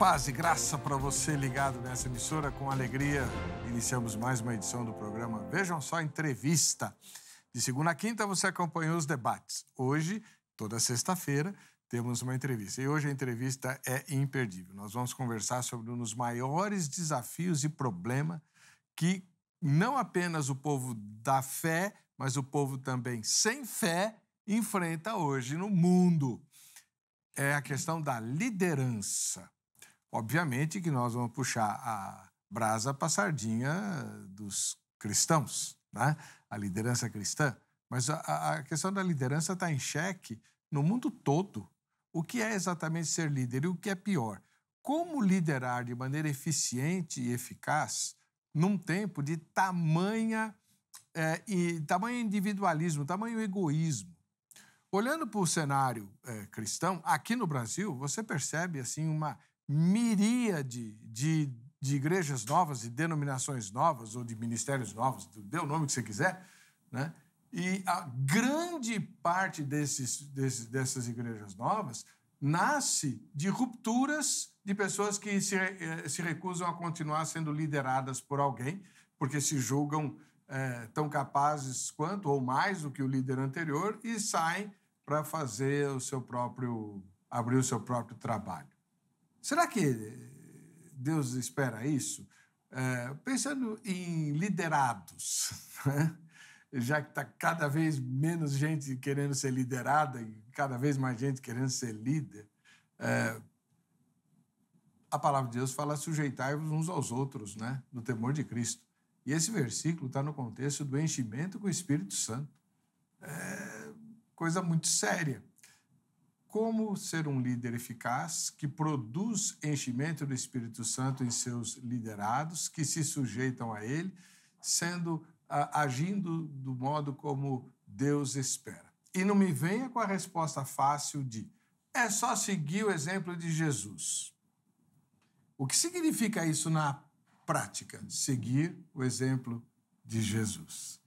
Paz e graça para você ligado nessa emissora. Com alegria, iniciamos mais uma edição do programa Vejam Só Entrevista. De segunda a quinta, você acompanhou os debates. Hoje, toda sexta-feira, temos uma entrevista. E hoje a entrevista é imperdível. Nós vamos conversar sobre um dos maiores desafios e problemas que não apenas o povo da fé, mas o povo também sem fé enfrenta hoje no mundo. É a questão da liderança. Obviamente que nós vamos puxar a brasa para a sardinha dos cristãos, né? A liderança cristã. Mas a questão da liderança está em xeque no mundo todo. O que é exatamente ser líder e o que é pior? Como liderar de maneira eficiente e eficaz num tempo de tamanho individualismo, tamanho egoísmo? Olhando para o cenário cristão, aqui no Brasil, você percebe assim, uma miríade de igrejas novas, de denominações novas ou de ministérios novos, dê o nome que você quiser, né? E a grande parte dessas igrejas novas nasce de rupturas de pessoas que se recusam a continuar sendo lideradas por alguém, porque se julgam tão capazes quanto ou mais do que o líder anterior e saem para fazer abrir o seu próprio trabalho. Será que Deus espera isso? Pensando em liderados, né? Já que está cada vez menos gente querendo ser liderada e cada vez mais gente querendo ser líder, a palavra de Deus fala: sujeitai-vos uns aos outros, né? No temor de Cristo. E esse versículo está no contexto do enchimento com o Espírito Santo. Coisa muito séria. Como ser um líder eficaz que produz enchimento do Espírito Santo em seus liderados, que se sujeitam a ele, agindo do modo como Deus espera. E não me venha com a resposta fácil de é só seguir o exemplo de Jesus. O que significa isso na prática? Seguir o exemplo de Jesus.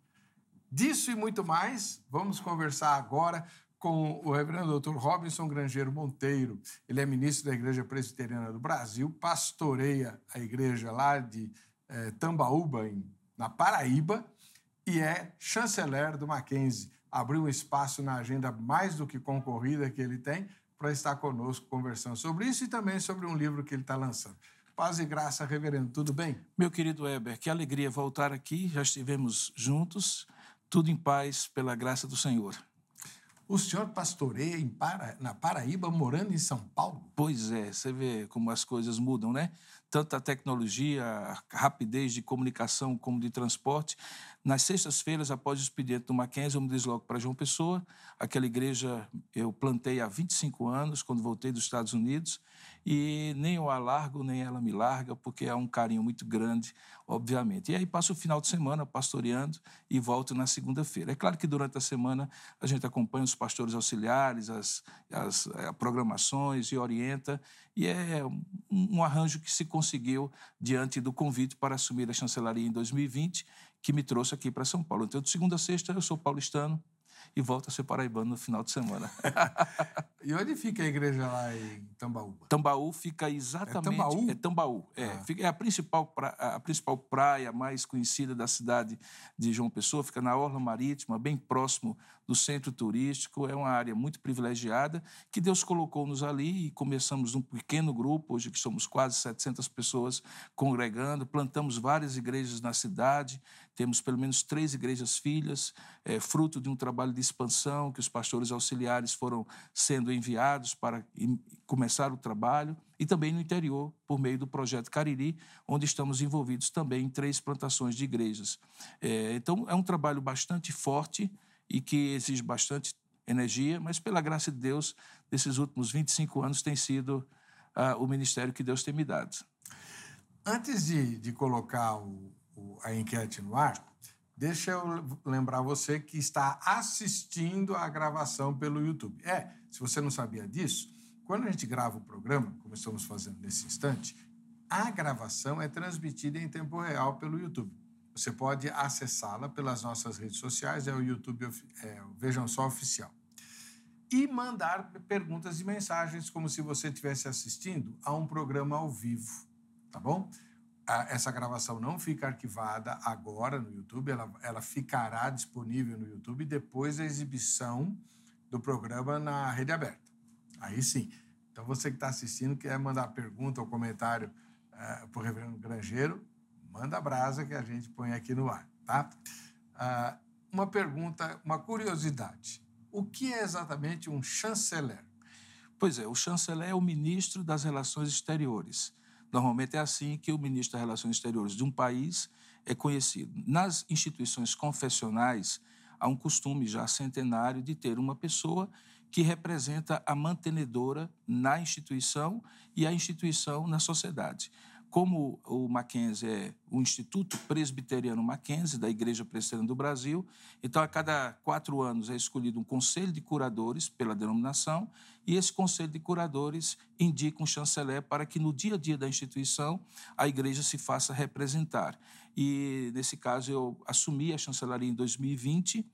Disso e muito mais, vamos conversar agora com o reverendo Dr. Robinson Grangeiro Monteiro. Ele é ministro da Igreja Presbiteriana do Brasil, pastoreia a igreja lá de Tambaúba, na Paraíba, e é chanceler do Mackenzie. Abriu um espaço na agenda mais do que concorrida que ele tem para estar conosco conversando sobre isso e também sobre um livro que ele está lançando. Paz e graça, reverendo, tudo bem? Meu querido Heber, que alegria voltar aqui, já estivemos juntos, tudo em paz pela graça do Senhor. O senhor pastoreia na Paraíba, morando em São Paulo? Pois é, você vê como as coisas mudam, né? Tanto a tecnologia, a rapidez de comunicação como de transporte. Nas sextas-feiras, após o expediente do Mackenzie, eu me desloco para João Pessoa. Aquela igreja eu plantei há 25 anos, quando voltei dos Estados Unidos, e nem eu a largo, nem ela me larga, porque há um carinho muito grande, obviamente. E aí passo o final de semana pastoreando e volto na segunda-feira. É claro que durante a semana a gente acompanha os pastores auxiliares, as programações e orienta, e é um arranjo que se conseguiu diante do convite para assumir a chancelaria em 2020, que me trouxe aqui para São Paulo. Então, de segunda a sexta, eu sou paulistano e volto a ser paraibano no final de semana. E onde fica a igreja lá em Tambaúba? Tambaú fica exatamente... Tambaú? É Tambaú. É a principal praia mais conhecida da cidade de João Pessoa, fica na orla marítima, bem próximo do centro turístico. É uma área muito privilegiada que Deus colocou-nos ali e começamos um pequeno grupo, hoje que somos quase 700 pessoas congregando, plantamos várias igrejas na cidade, temos pelo menos 3 igrejas filhas, fruto de um trabalho de expansão que os pastores auxiliares foram sendo enviados para começar o trabalho, e também no interior, por meio do Projeto Cariri, onde estamos envolvidos também em 3 plantações de igrejas. Então, é um trabalho bastante forte e que exige bastante energia, mas, pela graça de Deus, nesses últimos 25 anos tem sido o ministério que Deus tem me dado. Antes de colocar a enquete no ar, deixa eu lembrar você que está assistindo a gravação pelo YouTube. Se você não sabia disso, quando a gente grava o programa, como estamos fazendo nesse instante, a gravação é transmitida em tempo real pelo YouTube. Você pode acessá-la pelas nossas redes sociais, o YouTube, Vejam Só Oficial. e mandar perguntas e mensagens como se você estivesse assistindo a um programa ao vivo, tá bom? Essa gravação não fica arquivada agora no YouTube, ela ficará disponível no YouTube depois da exibição do programa na rede aberta. Aí sim. Então, você que está assistindo, quer mandar pergunta ou comentário para o reverendo Grangeiro, manda brasa que a gente põe aqui no ar, tá? Uma pergunta, uma curiosidade. O que é exatamente um chanceler? Pois é, o chanceler é o ministro das Relações Exteriores. Normalmente é assim que o ministro das Relações Exteriores de um país é conhecido. Nas instituições confessionais, há um costume já centenário de ter uma pessoa que representa a mantenedora na instituição e a instituição na sociedade. Como o Mackenzie é o Instituto Presbiteriano Mackenzie, da Igreja Presbiteriana do Brasil, então, a cada 4 anos é escolhido um conselho de curadores pela denominação, e esse conselho de curadores indica um chanceler para que, no dia a dia da instituição, a igreja se faça representar. E, nesse caso, eu assumi a chancelaria em 2020,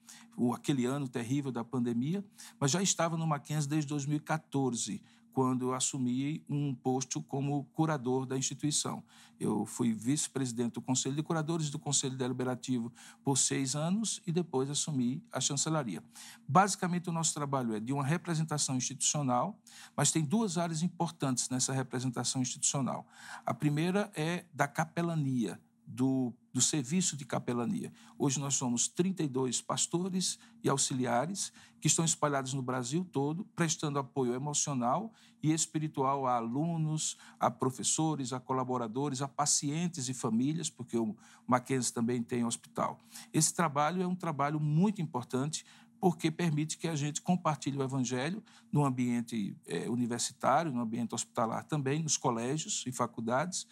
aquele ano terrível da pandemia, mas já estava no Mackenzie desde 2014, quando eu assumi um posto como curador da instituição. Eu fui vice-presidente do Conselho de Curadores e do Conselho Deliberativo por 6 anos e depois assumi a chancelaria. Basicamente, o nosso trabalho é de uma representação institucional, mas tem 2 áreas importantes nessa representação institucional. A primeira é da capelania, do serviço de capelania. Hoje nós somos 32 pastores e auxiliares que estão espalhados no Brasil todo, prestando apoio emocional e espiritual a alunos, a professores, a colaboradores, a pacientes e famílias, porque o Mackenzie também tem hospital. Esse trabalho é um trabalho muito importante, porque permite que a gente compartilhe o evangelho no ambiente universitário, no ambiente hospitalar também, nos colégios e faculdades,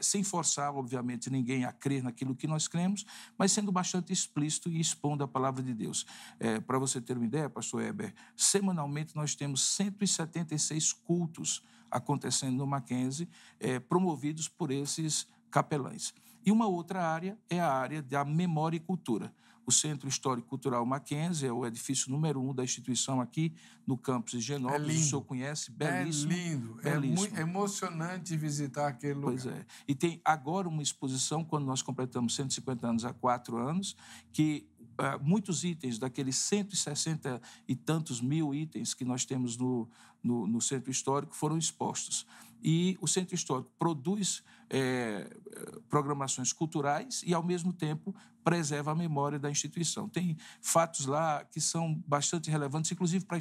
sem forçar, obviamente, ninguém a crer naquilo que nós cremos, mas sendo bastante explícito e expondo a palavra de Deus. Para você ter uma ideia, pastor Heber, semanalmente nós temos 176 cultos acontecendo no Mackenzie, promovidos por esses capelães. E uma outra área é a área da memória e cultura. O Centro Histórico Cultural Mackenzie é o edifício número 1 da instituição aqui no campus de Higienópolis. O senhor conhece? Belíssimo. É lindo. Belíssimo. É muito emocionante visitar aquele lugar. Pois é. E tem agora uma exposição, quando nós completamos 150 anos há 4 anos, que muitos itens daqueles 160 e tantos mil itens que nós temos no Centro Histórico foram expostos. E o Centro Histórico produz programações culturais e, ao mesmo tempo, preserva a memória da instituição. Tem fatos lá que são bastante relevantes, inclusive para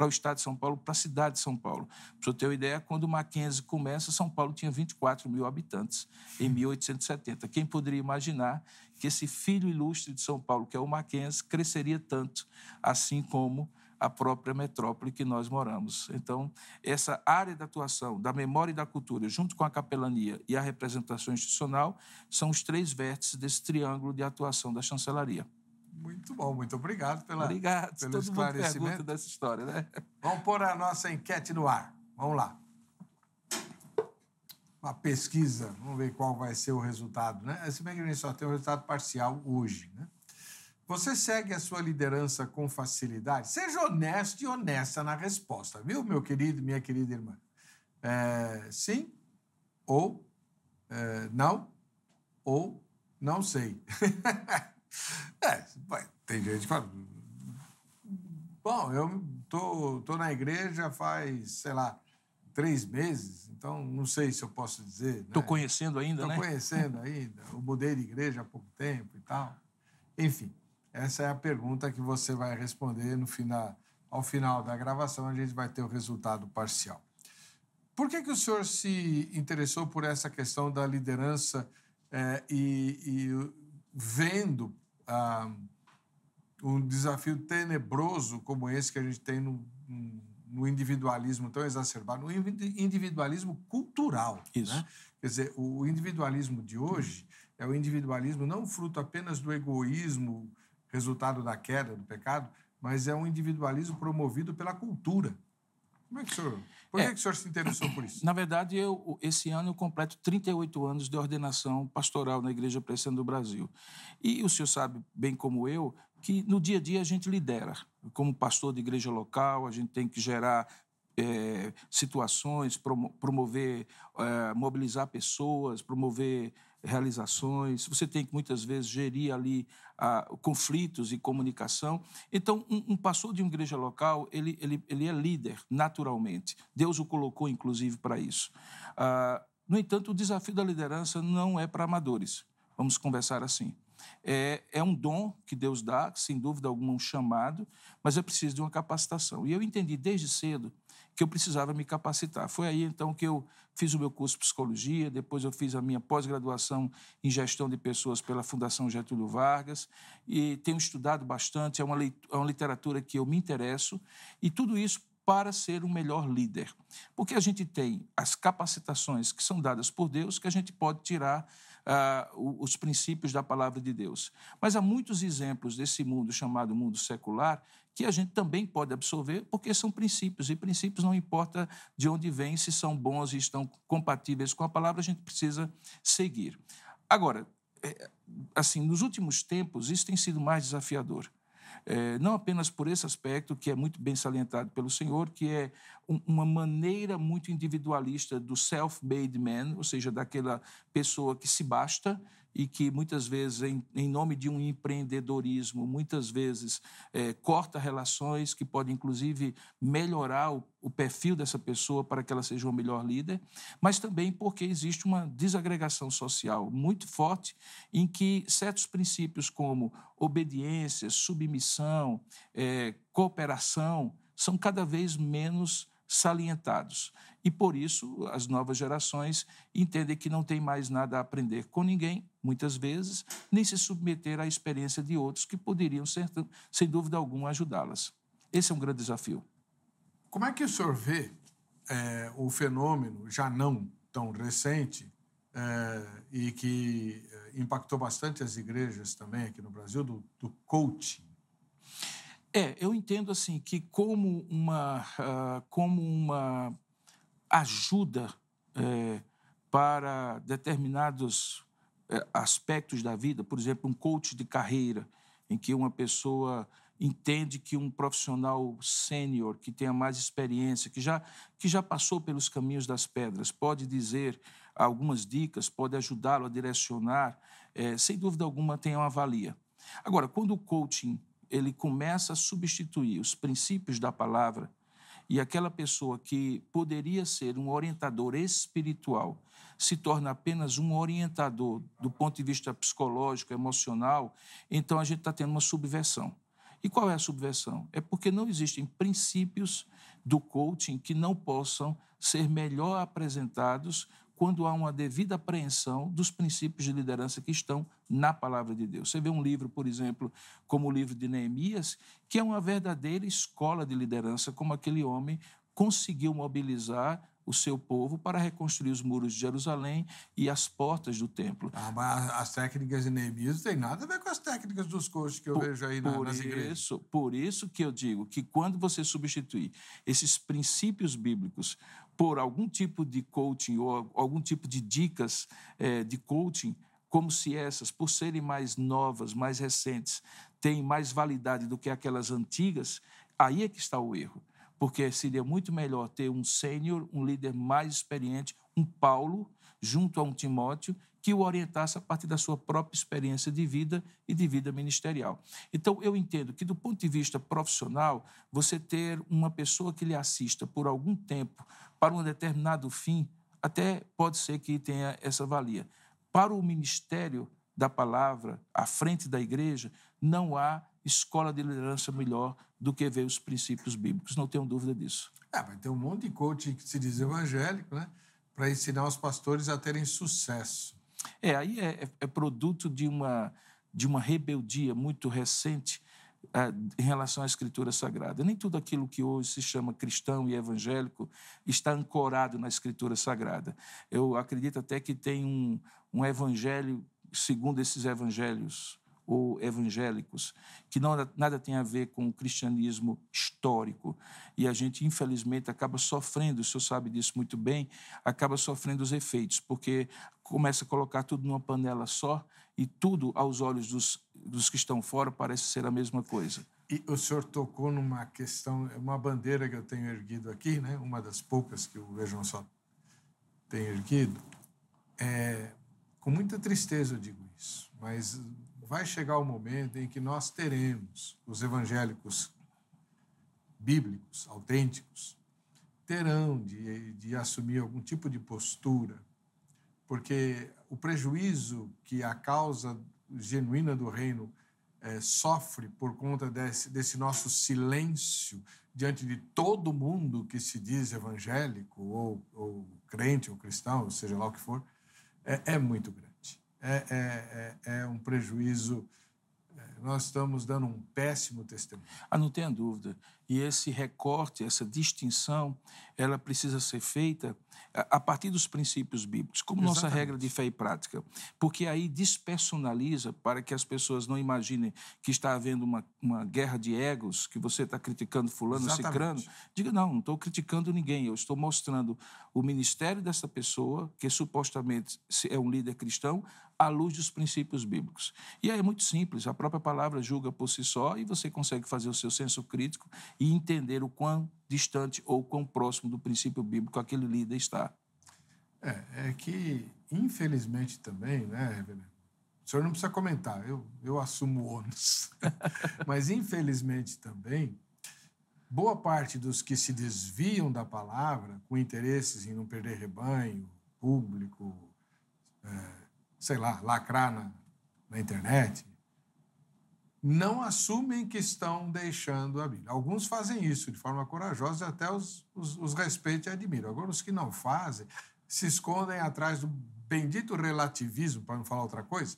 o Estado de São Paulo, para a cidade de São Paulo. Para você ter uma ideia, quando o Mackenzie começa, São Paulo tinha 24 mil habitantes, em 1870. Quem poderia imaginar que esse filho ilustre de São Paulo, que é o Mackenzie, cresceria tanto, assim como a própria metrópole que nós moramos. Então, essa área de atuação da memória e da cultura, junto com a capelania e a representação institucional, são os 3 vértices desse triângulo de atuação da chancelaria. Muito bom, muito obrigado pelo todo esclarecimento. Mundo pergunta dessa história, né? Vamos pôr a nossa enquete no ar. Vamos lá. Uma pesquisa, vamos ver qual vai ser o resultado, né? Se bem que a gente só tem o resultado parcial hoje, né? Você segue a sua liderança com facilidade? Seja honesto e honesta na resposta, viu, meu querido e minha querida irmã? Sim, ou não, ou não sei. Tem gente que fala... Bom, eu tô na igreja faz, sei lá, 3 meses, então não sei se eu posso dizer. Estou conhecendo ainda, né? Estou conhecendo ainda. Eu mudei de igreja há pouco tempo e tal. Enfim. Essa é a pergunta que você vai responder ao final da gravação, a gente vai ter o resultado parcial. Por que o senhor se interessou por essa questão da liderança e vendo um desafio tenebroso como esse que a gente tem no individualismo tão exacerbado, no individualismo cultural? Isso. Né? Quer dizer, o individualismo de hoje é o individualismo não fruto apenas do egoísmo, resultado da queda, do pecado, mas é um individualismo promovido pela cultura. Como é que o senhor... Por que o senhor se interessou por isso? Na verdade, esse ano eu completo 38 anos de ordenação pastoral na Igreja Presbiteriana do Brasil. E o senhor sabe, bem como eu, que no dia a dia a gente lidera. Como pastor de igreja local, a gente tem que gerar situações, promover, mobilizar pessoas, promover realizações. Você tem que, muitas vezes, gerir ali conflitos e comunicação. Então, um pastor de uma igreja local, ele é líder, naturalmente. Deus o colocou, inclusive, para isso. No entanto, o desafio da liderança não é para amadores. Vamos conversar assim. É um dom que Deus dá, sem dúvida alguma, um chamado, mas é preciso de uma capacitação. E eu entendi desde cedo que eu precisava me capacitar. Foi aí, então, que eu fiz o meu curso de psicologia, depois eu fiz a minha pós-graduação em gestão de pessoas pela Fundação Getúlio Vargas, e tenho estudado bastante, é uma literatura que eu me interesso, e tudo isso para ser um melhor líder. Porque a gente tem as capacitações que são dadas por Deus, que a gente pode tirar os princípios da palavra de Deus. Mas há muitos exemplos desse mundo chamado mundo secular que a gente também pode absorver, porque são princípios, e princípios não importa de onde vêm, se são bons e estão compatíveis com a palavra, a gente precisa seguir. Agora, assim, nos últimos tempos, isso tem sido mais desafiador. Não apenas por esse aspecto, que é muito bem salientado pelo Senhor, que é uma maneira muito individualista do self-made man, ou seja, daquela pessoa que se basta e que muitas vezes, em nome de um empreendedorismo, muitas vezes corta relações que podem, inclusive, melhorar o perfil dessa pessoa para que ela seja uma melhor líder, mas também porque existe uma desagregação social muito forte em que certos princípios como obediência, submissão, cooperação, são cada vez menos salientados. E, por isso, as novas gerações entendem que não tem mais nada a aprender com ninguém, muitas vezes, nem se submeter à experiência de outros que poderiam, sem dúvida alguma, ajudá-las. Esse é um grande desafio. Como é que o senhor vê o fenômeno, já não tão recente, e que impactou bastante as igrejas também aqui no Brasil, do coaching? Eu entendo assim que como uma ajuda para determinados aspectos da vida, por exemplo, um coach de carreira, em que uma pessoa entende que um profissional sênior, que tenha mais experiência, que já passou pelos caminhos das pedras, pode dizer algumas dicas, pode ajudá-lo a direcionar, sem dúvida alguma tem uma valia. Agora, quando o coaching ele começa a substituir os princípios da palavra e aquela pessoa que poderia ser um orientador espiritual se torna apenas um orientador do ponto de vista psicológico, emocional, então a gente está tendo uma subversão. E qual é a subversão? É porque não existem princípios do coaching que não possam ser melhor apresentados quando há uma devida apreensão dos princípios de liderança que estão na palavra de Deus. Você vê um livro, por exemplo, como o livro de Neemias, que é uma verdadeira escola de liderança, como aquele homem conseguiu mobilizar o seu povo para reconstruir os muros de Jerusalém e as portas do templo. Mas as técnicas de Neemias não têm nada a ver com as técnicas dos coaches que eu vejo aí nas igrejas. Por isso que eu digo que quando você substituir esses princípios bíblicos por algum tipo de coaching ou algum tipo de dicas de coaching, como se essas, por serem mais novas, mais recentes, têm mais validade do que aquelas antigas, aí é que está o erro. Porque seria muito melhor ter um sênior, um líder mais experiente, um Paulo, junto a um Timóteo, que o orientasse a partir da sua própria experiência de vida e de vida ministerial. Então, eu entendo que, do ponto de vista profissional, você ter uma pessoa que lhe assista por algum tempo para um determinado fim, até pode ser que tenha essa valia. Para o ministério da palavra, à frente da igreja, não há escola de liderança melhor do que ver os princípios bíblicos, não tenho dúvida disso. Vai ter um monte de coach que se diz evangélico, né, para ensinar os pastores a terem sucesso. Aí é produto de uma rebeldia muito recente em relação à Escritura Sagrada. Nem tudo aquilo que hoje se chama cristão e evangélico está ancorado na Escritura Sagrada. Eu acredito até que tem um evangelho, segundo esses evangelhos ou evangélicos, que nada tem a ver com o cristianismo histórico. E a gente, infelizmente, acaba sofrendo, o senhor sabe disso muito bem, acaba sofrendo os efeitos, porque começa a colocar tudo numa panela só e tudo, aos olhos dos que estão fora parece ser a mesma coisa. E o senhor tocou numa questão, uma bandeira que eu tenho erguido aqui, né? Uma das poucas que o Vejam Só tem erguido. Com muita tristeza eu digo isso, mas vai chegar o momento em que nós teremos, os evangélicos bíblicos, autênticos, terão de assumir algum tipo de postura, porque o prejuízo que a causa genuína do reino sofre por conta desse nosso silêncio diante de todo mundo que se diz evangélico, ou crente, ou cristão, seja lá o que for, é muito grande. É um prejuízo. Nós estamos dando um péssimo testemunho. Não tenha dúvida. E esse recorte, essa distinção, ela precisa ser feita a partir dos princípios bíblicos, como nossa regra de fé e prática, porque aí despersonaliza para que as pessoas não imaginem que está havendo uma guerra de egos, que você está criticando fulano, cicrano. Diga, não estou criticando ninguém, eu estou mostrando o ministério dessa pessoa, que supostamente é um líder cristão, à luz dos princípios bíblicos. E aí é muito simples, a própria palavra julga por si só e você consegue fazer o seu senso crítico e entender o quão distante ou quão próximo do princípio bíblico aquele líder está. É que, infelizmente também, né, reverendo? O senhor não precisa comentar, eu assumo o ônus. Mas, infelizmente também, boa parte dos que se desviam da palavra com interesses em não perder rebanho, público, sei lá, lacrar na internet, não assumem que estão deixando a Bíblia. Alguns fazem isso de forma corajosa e até os respeito e admiro. Agora, os que não fazem se escondem atrás do bendito relativismo, para não falar outra coisa,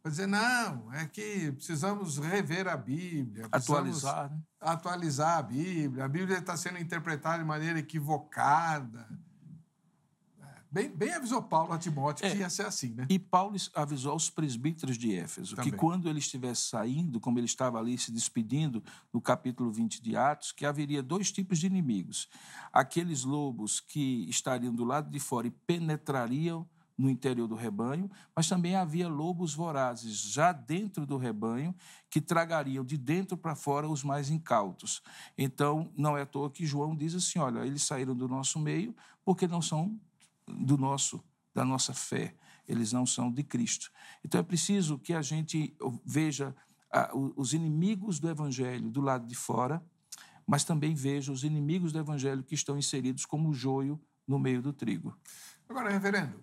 para dizer, não, é que precisamos rever a Bíblia. Atualizar, né? Atualizar a Bíblia está sendo interpretada de maneira equivocada. Bem avisou Paulo a Timóteo que ia ser assim, né? E Paulo avisou aos presbíteros de Éfeso que quando ele estivesse saindo, como ele estava ali se despedindo, no capítulo 20 de Atos, que haveria dois tipos de inimigos. Aqueles lobos que estariam do lado de fora e penetrariam no interior do rebanho, mas também havia lobos vorazes já dentro do rebanho que tragariam de dentro para fora os mais incautos. Então, não é à toa que João diz assim, olha, eles saíram do nosso meio porque não são da nossa fé, eles não são de Cristo. Então é preciso que a gente veja os inimigos do Evangelho do lado de fora, mas também veja os inimigos do Evangelho que estão inseridos como joio no meio do trigo. Agora, reverendo,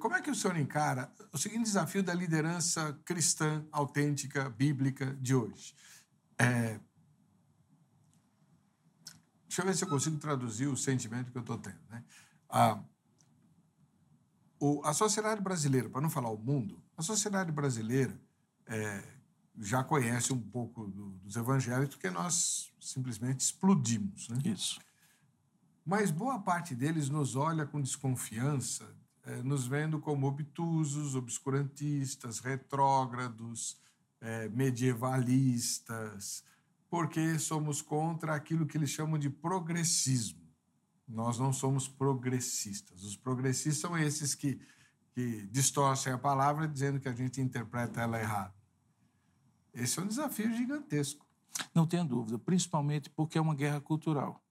como é que o senhor encara o seguinte desafio da liderança cristã, autêntica, bíblica de hoje? Deixa eu ver se eu consigo traduzir o sentimento que eu estou tendo, né? A sociedade brasileira, para não falar o mundo, a sociedade brasileira já conhece um pouco dos evangélicos, porque nós simplesmente explodimos, né? Isso. Mas boa parte deles nos olha com desconfiança, nos vendo como obtusos, obscurantistas, retrógrados, medievalistas, porque somos contra aquilo que eles chamam de progressismo. Nós não somos progressistas. Os progressistas são esses que distorcem a palavra dizendo que a gente interpreta ela errado. Esse é um desafio gigantesco. Não tenha dúvida, principalmente porque é uma guerra cultural.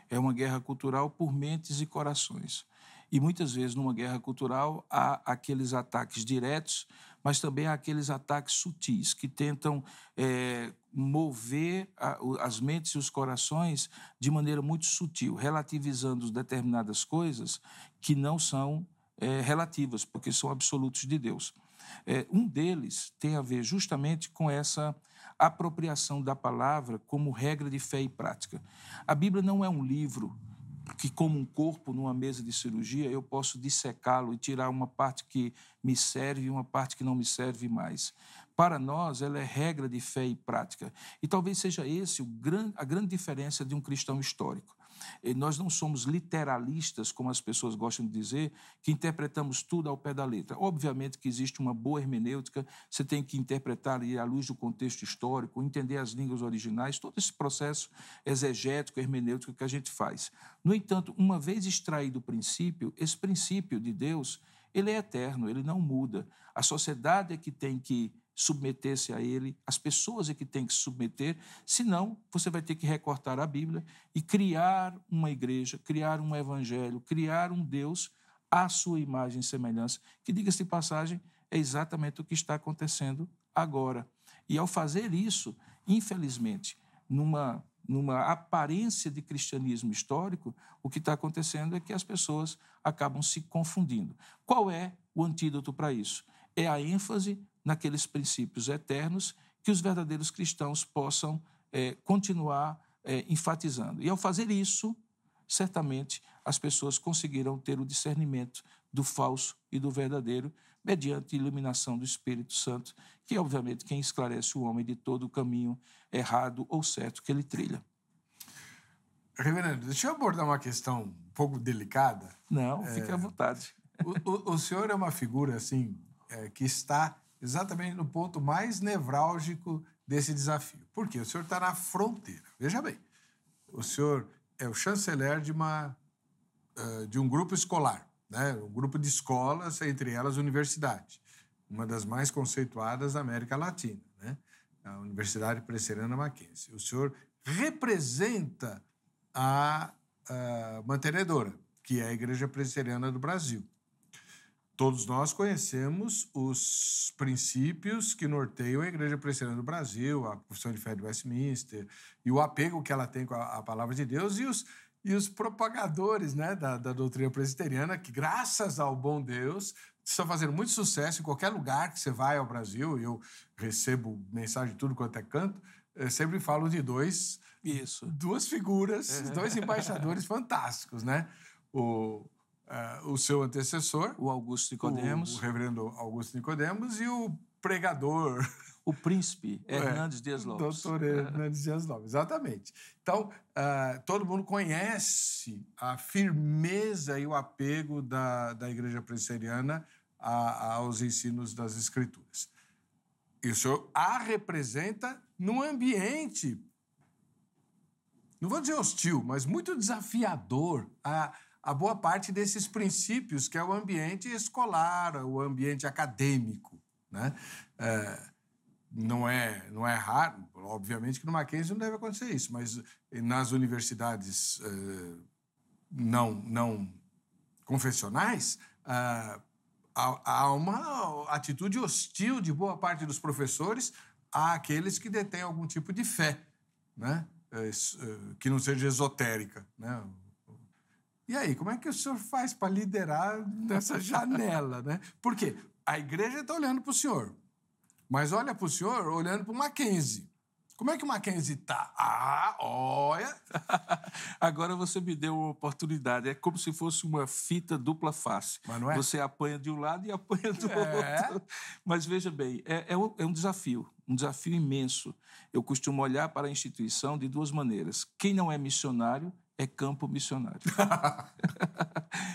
É uma guerra cultural por mentes e corações. E muitas vezes, numa guerra cultural, há aqueles ataques diretos, mas também há aqueles ataques sutis, que tentam mover as mentes e os corações de maneira muito sutil, relativizando determinadas coisas que não são relativas, porque são absolutos de Deus. Um deles tem a ver justamente com essa apropriação da palavra como regra de fé e prática. A Bíblia não é um livro que, como um corpo numa mesa de cirurgia, eu posso dissecá-lo e tirar uma parte que me serve e uma parte que não me serve mais. Para nós, ela é regra de fé e prática. E talvez seja esse a grande diferença de um cristão histórico. E nós não somos literalistas, como as pessoas gostam de dizer, que interpretamos tudo ao pé da letra. Obviamente que existe uma boa hermenêutica, você tem que interpretar à luz do contexto histórico, entender as línguas originais, todo esse processo exegético, hermenêutico que a gente faz. No entanto, uma vez extraído o princípio, esse princípio de Deus, ele é eterno, ele não muda. A sociedade é que tem que submeter-se a ele, as pessoas é que têm que se submeter, senão você vai ter que recortar a Bíblia e criar uma igreja, criar um evangelho, criar um Deus à sua imagem e semelhança, que, diga-se de passagem, é exatamente o que está acontecendo agora. E ao fazer isso, infelizmente, numa aparência de cristianismo histórico, o que está acontecendo é que as pessoas acabam se confundindo. Qual é o antídoto para isso? É a ênfase naqueles princípios eternos que os verdadeiros cristãos possam continuar enfatizando. E ao fazer isso, certamente as pessoas conseguirão ter o discernimento do falso e do verdadeiro, mediante a iluminação do Espírito Santo, que é, obviamente, quem esclarece o homem de todo o caminho errado ou certo que ele trilha. Reverendo, deixa eu abordar uma questão um pouco delicada. Não, fique à vontade. O senhor é uma figura, assim, que está exatamente no ponto mais nevrálgico desse desafio. Por quê? O senhor está na fronteira. Veja bem, o senhor é o chanceler de um grupo escolar, né? Um grupo de escolas, entre elas universidade, uma das mais conceituadas da América Latina, né? A Universidade Presbiteriana Mackenzie. O senhor representa a mantenedora, que é a Igreja Presbiteriana do Brasil. Todos nós conhecemos os princípios que norteiam a Igreja Presbiteriana do Brasil, a Confissão de Fé de Westminster, e o apego que ela tem com a Palavra de Deus, e os propagadores, né, da doutrina presbiteriana, que, graças ao bom Deus, estão fazendo muito sucesso em qualquer lugar que você vai ao Brasil, e eu recebo mensagem de tudo quanto é canto, sempre falo de duas figuras, dois embaixadores fantásticos, né? O seu antecessor, o Augusto Nicodemos, o reverendo Augusto Nicodemos, e o pregador, o príncipe Hernandes Dias Lopes. Doutor Hernandes Dias Lopes, exatamente. Então, todo mundo conhece a firmeza e o apego da Igreja Presbiteriana aos ensinos das Escrituras. E o senhor a representa num ambiente, não vou dizer hostil, mas muito desafiador a boa parte desses princípios, que é o ambiente escolar, o ambiente acadêmico, né? Não é raro, obviamente que no Mackenzie não deve acontecer isso, mas nas universidades não confessionais, há uma atitude hostil de boa parte dos professores àqueles que detêm algum tipo de fé, né? Que não seja esotérica, né? E aí, como é que o senhor faz para liderar nessa janela, né? Por quê? A igreja está olhando para o senhor, mas olha para o senhor olhando para o Mackenzie. Como é que o Mackenzie está? Olha! Agora você me deu uma oportunidade. É como se fosse uma fita dupla face. Mas não é? Você apanha de um lado e apanha do outro. Mas veja bem, é um desafio imenso. Eu costumo olhar para a instituição de duas maneiras. Quem não é missionário é campo missionário.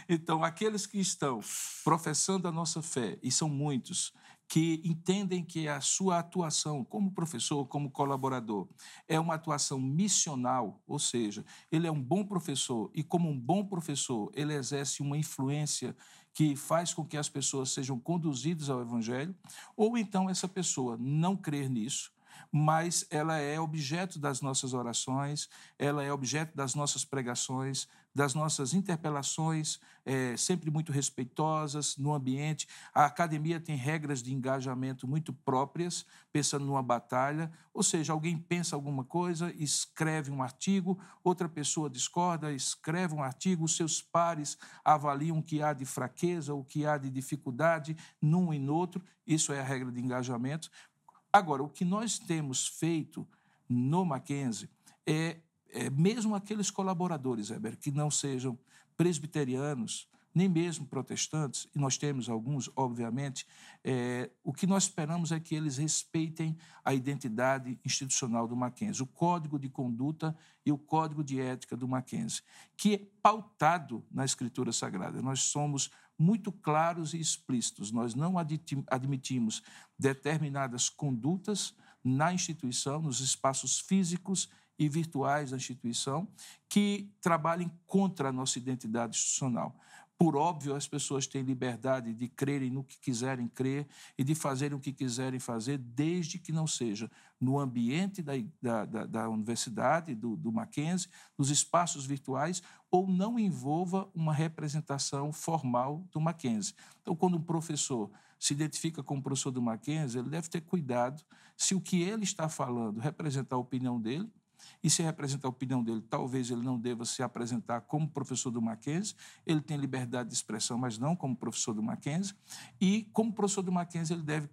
Então, aqueles que estão professando a nossa fé, e são muitos, que entendem que a sua atuação como professor, como colaborador, é uma atuação missional, ou seja, ele é um bom professor e, como um bom professor, ele exerce uma influência que faz com que as pessoas sejam conduzidas ao Evangelho, ou então essa pessoa não crer nisso, mas ela é objeto das nossas orações, ela é objeto das nossas pregações, das nossas interpelações, sempre muito respeitosas no ambiente. A academia tem regras de engajamento muito próprias, pensando numa batalha, ou seja, alguém pensa alguma coisa, escreve um artigo, outra pessoa discorda, escreve um artigo, os seus pares avaliam o que há de fraqueza, o que há de dificuldade num e no outro, isso é a regra de engajamento. Agora, o que nós temos feito no Mackenzie mesmo aqueles colaboradores, Heber, que não sejam presbiterianos, nem mesmo protestantes, e nós temos alguns, obviamente, o que nós esperamos é que eles respeitem a identidade institucional do Mackenzie, o código de conduta e o código de ética do Mackenzie, que é pautado na Escritura Sagrada. Nós somos muito claros e explícitos. Nós não admitimos determinadas condutas na instituição, nos espaços físicos e virtuais da instituição, que trabalhem contra a nossa identidade institucional. Por óbvio, as pessoas têm liberdade de crerem no que quiserem crer e de fazerem o que quiserem fazer, desde que não seja no ambiente da universidade, do Mackenzie, nos espaços virtuais, ou não envolva uma representação formal do Mackenzie. Então, quando um professor se identifica como professor do Mackenzie, ele deve ter cuidado se o que ele está falando representa a opinião dele. E se representar a opinião dele, talvez ele não deva se apresentar como professor do Mackenzie. Ele tem liberdade de expressão, mas não como professor do Mackenzie. E, como professor do Mackenzie, ele deve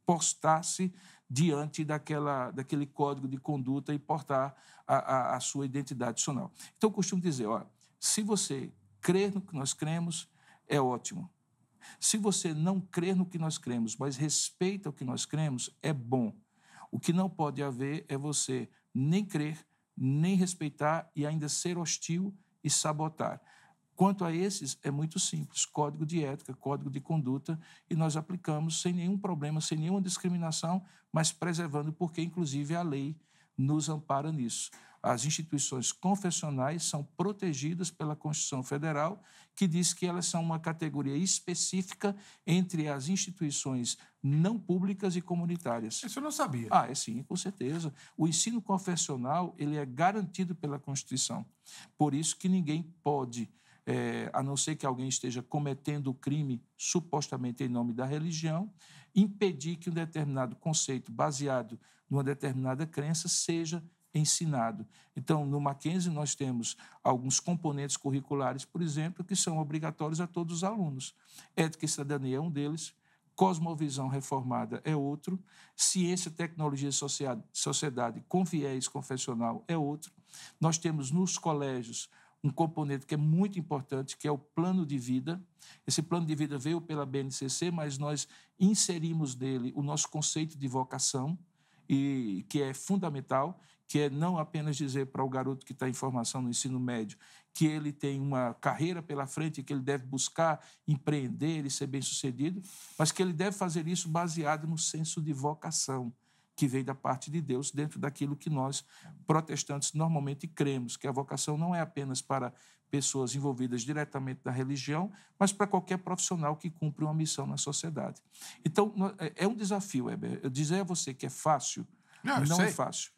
postar-se diante daquele código de conduta e portar a sua identidade adicional. Então, eu costumo dizer, se você crer no que nós cremos, é ótimo. Se você não crer no que nós cremos, mas respeita o que nós cremos, é bom. O que não pode haver é você nem crer, nem respeitar e ainda ser hostil e sabotar. Quanto a esses, é muito simples, código de ética, código de conduta, e nós aplicamos sem nenhum problema, sem nenhuma discriminação, mas preservando, porque, inclusive, a lei nos ampara nisso. As instituições confessionais são protegidas pela Constituição Federal, que diz que elas são uma categoria específica entre as instituições não públicas e comunitárias. Isso eu não sabia. É sim, com certeza. O ensino confessional ele é garantido pela Constituição. Por isso que ninguém pode, a não ser que alguém esteja cometendo o crime supostamente em nome da religião, impedir que um determinado conceito baseado numa determinada crença seja ensinado. Então, no Mackenzie, nós temos alguns componentes curriculares, por exemplo, que são obrigatórios a todos os alunos. Ética e cidadania é um deles, cosmovisão reformada é outro, ciência, tecnologia e sociedade com viés confessional é outro. Nós temos nos colégios um componente que é muito importante, que é o plano de vida. Esse plano de vida veio pela BNCC, mas nós inserimos nele o nosso conceito de vocação, e que é fundamental, que é não apenas dizer para o garoto que está em formação no ensino médio que ele tem uma carreira pela frente, que ele deve buscar empreender e ser bem-sucedido, mas que ele deve fazer isso baseado no senso de vocação, que vem da parte de Deus, dentro daquilo que nós, protestantes, normalmente cremos, que a vocação não é apenas para pessoas envolvidas diretamente na religião, mas para qualquer profissional que cumpre uma missão na sociedade. Então, é um desafio, Heber. Eu dizer a você que é fácil, não é fácil.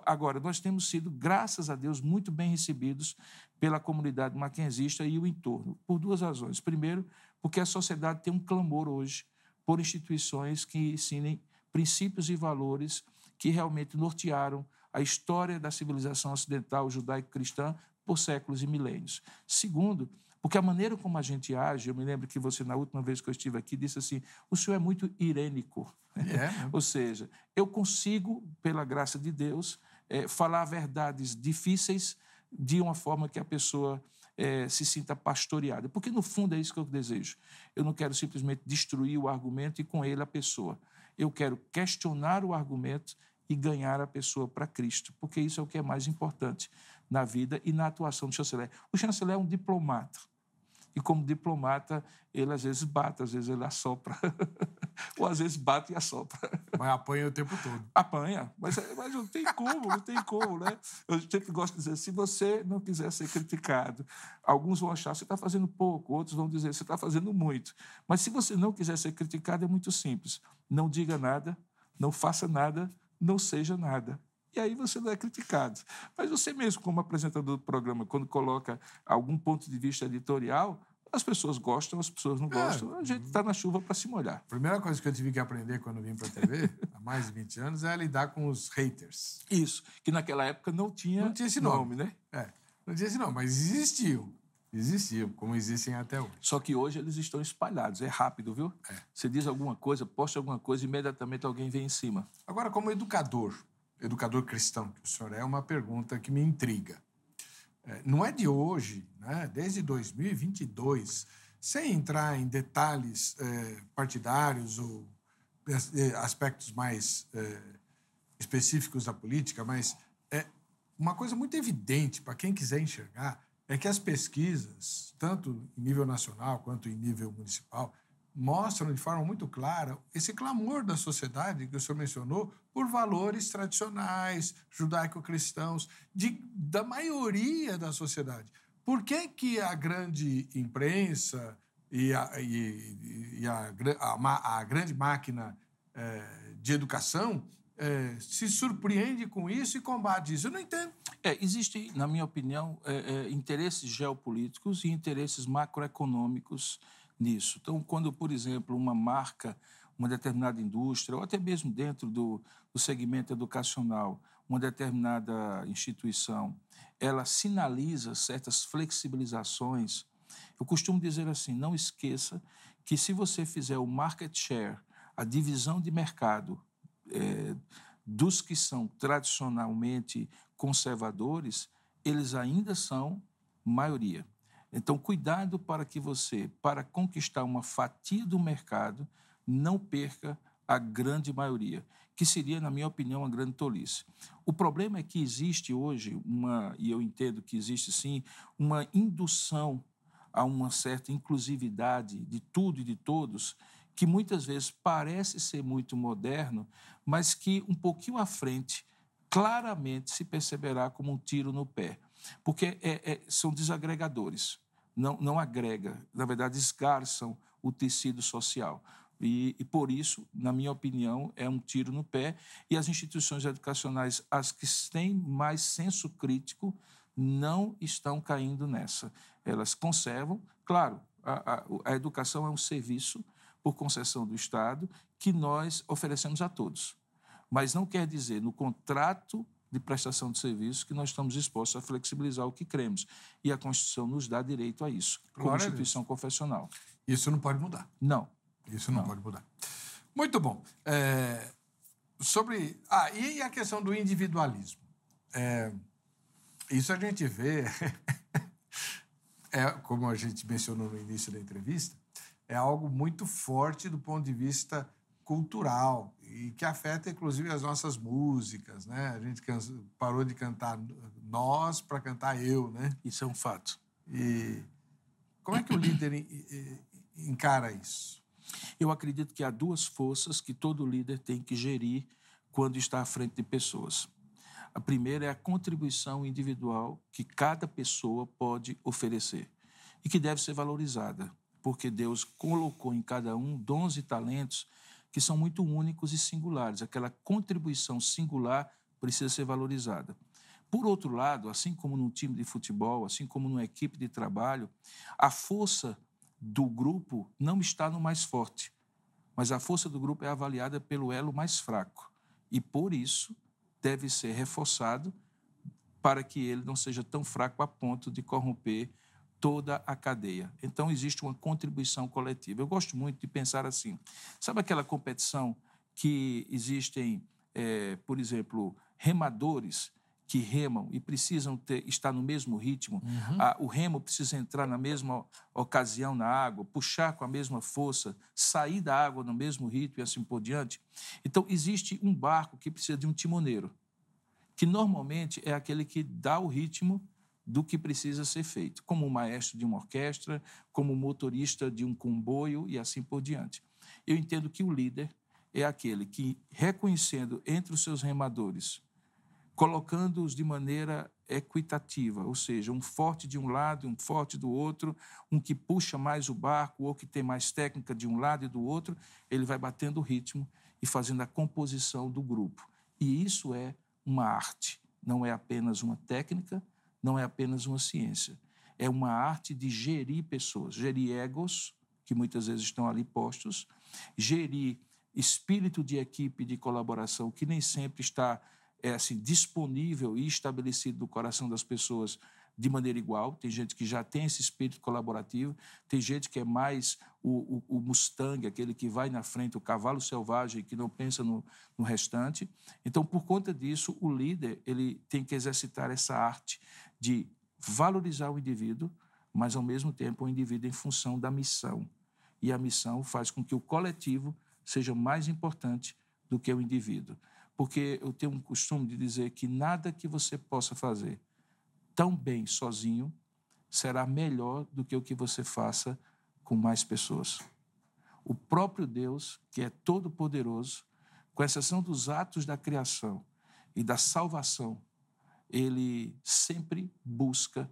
Agora, nós temos sido, graças a Deus, muito bem recebidos pela comunidade mackenzista e o entorno, por duas razões. Primeiro, porque a sociedade tem um clamor hoje por instituições que ensinem princípios e valores que realmente nortearam a história da civilização ocidental judaico-cristã por séculos e milênios. Segundo, porque a maneira como a gente age, eu me lembro que você, na última vez que eu estive aqui, disse assim, o senhor é muito irênico. Ou seja, eu consigo, pela graça de Deus, falar verdades difíceis de uma forma que a pessoa se sinta pastoreada. Porque, no fundo, é isso que eu desejo. Eu não quero simplesmente destruir o argumento e, com ele, a pessoa. Eu quero questionar o argumento e ganhar a pessoa para Cristo, porque isso é o que é mais importante na vida e na atuação do chanceler. O chanceler é um diplomata. E, como diplomata, ele às vezes bate, às vezes ele assopra. Ou às vezes bate e assopra. Mas apanha o tempo todo. Apanha, mas não tem como, né? Eu sempre gosto de dizer, se você não quiser ser criticado, alguns vão achar que você está fazendo pouco, outros vão dizer que você está fazendo muito. Mas se você não quiser ser criticado, é muito simples. Não diga nada, não faça nada, não seja nada. E aí você não é criticado. Mas você mesmo, como apresentador do programa, quando coloca algum ponto de vista editorial, as pessoas gostam, as pessoas não gostam. A gente está na chuva para se molhar. A primeira coisa que eu tive que aprender quando vim para a TV, há mais de 20 anos, é lidar com os haters. Isso, que naquela época não tinha esse nome, né? Não tinha esse nome, mas existiam. Existiam, como existem até hoje. Só que hoje eles estão espalhados, é rápido, viu? Você diz alguma coisa, posta alguma coisa, imediatamente alguém vem em cima. Agora, como educador cristão que o senhor é, uma pergunta que me intriga. Não é de hoje, né? Desde 2022, sem entrar em detalhes partidários ou aspectos mais específicos da política, mas uma coisa muito evidente para quem quiser enxergar é que as pesquisas, tanto em nível nacional quanto em nível municipal, mostram de forma muito clara esse clamor da sociedade que o senhor mencionou por valores tradicionais, judaico-cristãos, da maioria da sociedade. Por que a grande imprensa e a grande máquina de educação se surpreende com isso e combate isso? Eu não entendo. Existem, na minha opinião, interesses geopolíticos e interesses macroeconômicos nisso. Então, quando, por exemplo, uma marca, uma determinada indústria, ou até mesmo dentro do segmento educacional, uma determinada instituição, ela sinaliza certas flexibilizações, eu costumo dizer assim, não esqueça que se você fizer o market share, a divisão de mercado dos que são tradicionalmente conservadores, eles ainda são maioria. Então, cuidado para que você, para conquistar uma fatia do mercado, não perca a grande maioria, que seria, na minha opinião, uma grande tolice. O problema é que existe hoje e eu entendo que existe sim, uma indução a uma certa inclusividade de tudo e de todos, que muitas vezes parece ser muito moderno, mas que um pouquinho à frente claramente se perceberá como um tiro no pé, porque são desagregadores, não agrega, na verdade esgarçam o tecido social. E, por isso, na minha opinião, é um tiro no pé, e as instituições educacionais, as que têm mais senso crítico, não estão caindo nessa. Elas conservam, claro, a educação é um serviço por concessão do Estado que nós oferecemos a todos. Mas não quer dizer, no contrato de prestação de serviço, que nós estamos dispostos a flexibilizar o que queremos. E a Constituição nos dá direito a isso, como instituição confessional. Isso não pode mudar. Não. Isso não pode mudar. Muito bom. E a questão do individualismo? Isso a gente vê, como a gente mencionou no início da entrevista, é algo muito forte do ponto de vista cultural e que afeta, inclusive, as nossas músicas, né? A gente parou de cantar nós para cantar eu, né? Isso é um fato. E como é que o líder encara isso? Eu acredito que há duas forças que todo líder tem que gerir quando está à frente de pessoas. A primeira é a contribuição individual que cada pessoa pode oferecer e que deve ser valorizada, porque Deus colocou em cada um dons e talentos que são muito únicos e singulares. Aquela contribuição singular precisa ser valorizada. Por outro lado, assim como num time de futebol, assim como numa equipe de trabalho, a força do grupo não está no mais forte, mas a força do grupo é avaliada pelo elo mais fraco e, por isso, deve ser reforçado para que ele não seja tão fraco a ponto de corromper toda a cadeia. Então, existe uma contribuição coletiva. Eu gosto muito de pensar assim. Sabe aquela competição que existem, por exemplo, remadores que remam e precisam estar no mesmo ritmo? O remo precisa entrar na mesma ocasião na água, puxar com a mesma força, sair da água no mesmo ritmo e assim por diante. Então, existe um barco que precisa de um timoneiro, que normalmente é aquele que dá o ritmo do que precisa ser feito, como o maestro de uma orquestra, como o motorista de um comboio e assim por diante. Eu entendo que o líder é aquele que, reconhecendo entre os seus remadores, colocando-os de maneira equitativa, ou seja, um forte de um lado, um forte do outro, um que puxa mais o barco ou que tem mais técnica de um lado e do outro, ele vai batendo o ritmo e fazendo a composição do grupo. E isso é uma arte, não é apenas uma técnica, não é apenas uma ciência. É uma arte de gerir pessoas, gerir egos, que muitas vezes estão ali postos, gerir espírito de equipe, de colaboração, que nem sempre está disponível e estabelecido no coração das pessoas de maneira igual. Tem gente que já tem esse espírito colaborativo, tem gente que é mais o Mustang, aquele que vai na frente, o cavalo selvagem, que não pensa no restante. Então, por conta disso, o líder ele tem que exercitar essa arte de valorizar o indivíduo, mas, ao mesmo tempo, o indivíduo em função da missão. E a missão faz com que o coletivo seja mais importante do que o indivíduo. Porque eu tenho um costume de dizer que nada que você possa fazer tão bem sozinho será melhor do que o que você faça com mais pessoas. O próprio Deus, que é todo-poderoso, com exceção dos atos da criação e da salvação, ele sempre busca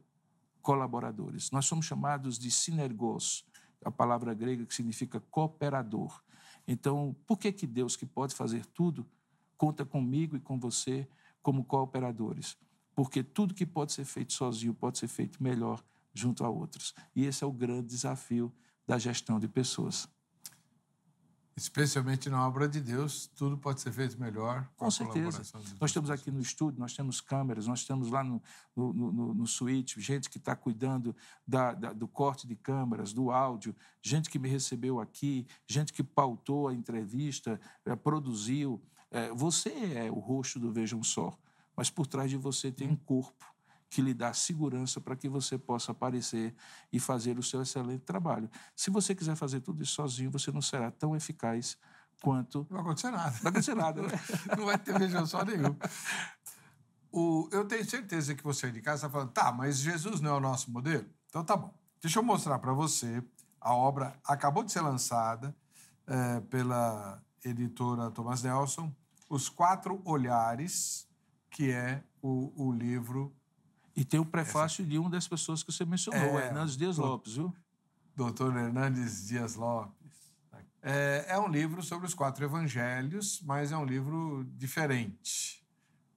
colaboradores. Nós somos chamados de sinergos, a palavra grega que significa cooperador. Então, por que Deus, que pode fazer tudo, conta comigo e com você como cooperadores? Porque tudo que pode ser feito sozinho pode ser feito melhor junto a outros. E esse é o grande desafio da gestão de pessoas. Especialmente na obra de Deus, tudo pode ser feito melhor com certeza. Nós temos aqui no estúdio, nós temos câmeras, nós temos lá no suíte gente que está cuidando do corte de câmeras, do áudio, gente que me recebeu aqui, gente que pautou a entrevista, produziu. Você é o rosto do Vejam Só, mas por trás de você tem um corpo que lhe dá segurança para que você possa aparecer e fazer o seu excelente trabalho. Se você quiser fazer tudo isso sozinho, você não será tão eficaz quanto... Não vai acontecer nada. Não vai acontecer nada, né? Não vai ter Vejam Só nenhum. Eu tenho certeza que você de casa está falando, tá, mas Jesus não é o nosso modelo? Então tá bom. Deixa eu mostrar para você. A obra acabou de ser lançada pela editora Thomas Nelson, Os Quatro Olhares, que é o livro... E tem o prefácio de uma das pessoas que você mencionou, Hernandes Dias Lopes, viu? Doutor Hernandes Dias Lopes. É um livro sobre os 4 evangelhos, mas é um livro diferente.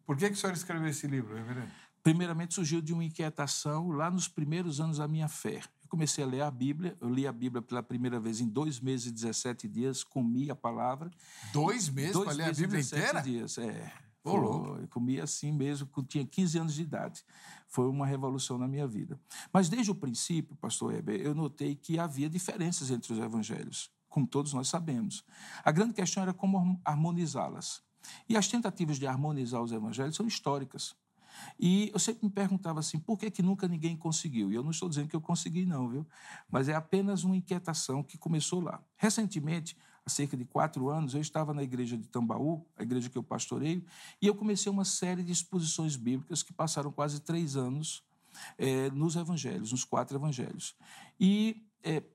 Por que o senhor escreveu esse livro, reverendo? Primeiramente, surgiu de uma inquietação lá nos primeiros anos da minha fé. Eu comecei a ler a Bíblia, eu li a Bíblia pela primeira vez em 2 meses e 17 dias, comi a palavra. 2 meses para ler a Bíblia inteira? 2 meses e 17 dias, Eu comia assim mesmo, tinha 15 anos de idade. Foi uma revolução na minha vida. Mas desde o princípio, pastor Heber, eu notei que havia diferenças entre os evangelhos, como todos nós sabemos. A grande questão era como harmonizá-las. E as tentativas de harmonizar os evangelhos são históricas. E eu sempre me perguntava assim, por que nunca ninguém conseguiu? E eu não estou dizendo que eu consegui não, viu? Mas é apenas uma inquietação que começou lá. Recentemente, há cerca de 4 anos, eu estava na igreja de Tambaú, a igreja que eu pastoreio, e eu comecei uma série de exposições bíblicas que passaram quase 3 anos nos evangelhos, nos 4 evangelhos. E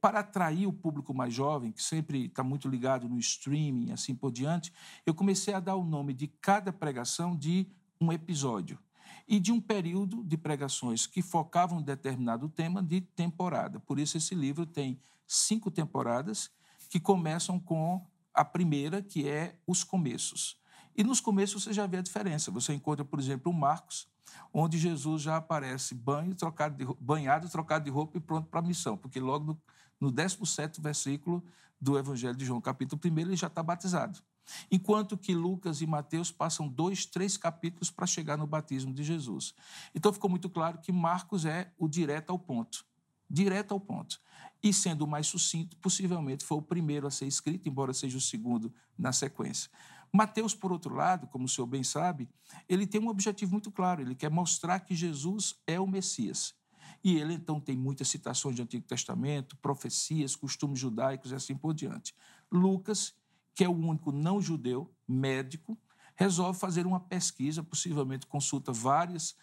para atrair o público mais jovem, que sempre está muito ligado no streaming e assim por diante, eu comecei a dar o nome de cada pregação de um episódio e de um período de pregações que focavam em determinado tema de temporada. Por isso, esse livro tem 5 temporadas que começam com a primeira, que é os começos. E nos começos você já vê a diferença. Você encontra, por exemplo, o Marcos, onde Jesus já aparece banhado, trocado de roupa e pronto para a missão, porque logo no 17º versículo do Evangelho de João, capítulo 1, ele já está batizado. Enquanto que Lucas e Mateus passam 2, 3 capítulos para chegar no batismo de Jesus. Então ficou muito claro que Marcos é o direto ao ponto. Direto ao ponto. E sendo o mais sucinto, possivelmente foi o primeiro a ser escrito, embora seja o segundo na sequência. Mateus, por outro lado, como o senhor bem sabe, ele tem um objetivo muito claro, ele quer mostrar que Jesus é o Messias. E ele, então, tem muitas citações do Antigo Testamento, profecias, costumes judaicos e assim por diante. Lucas, que é o único não-judeu, médico, resolve fazer uma pesquisa, possivelmente consulta vários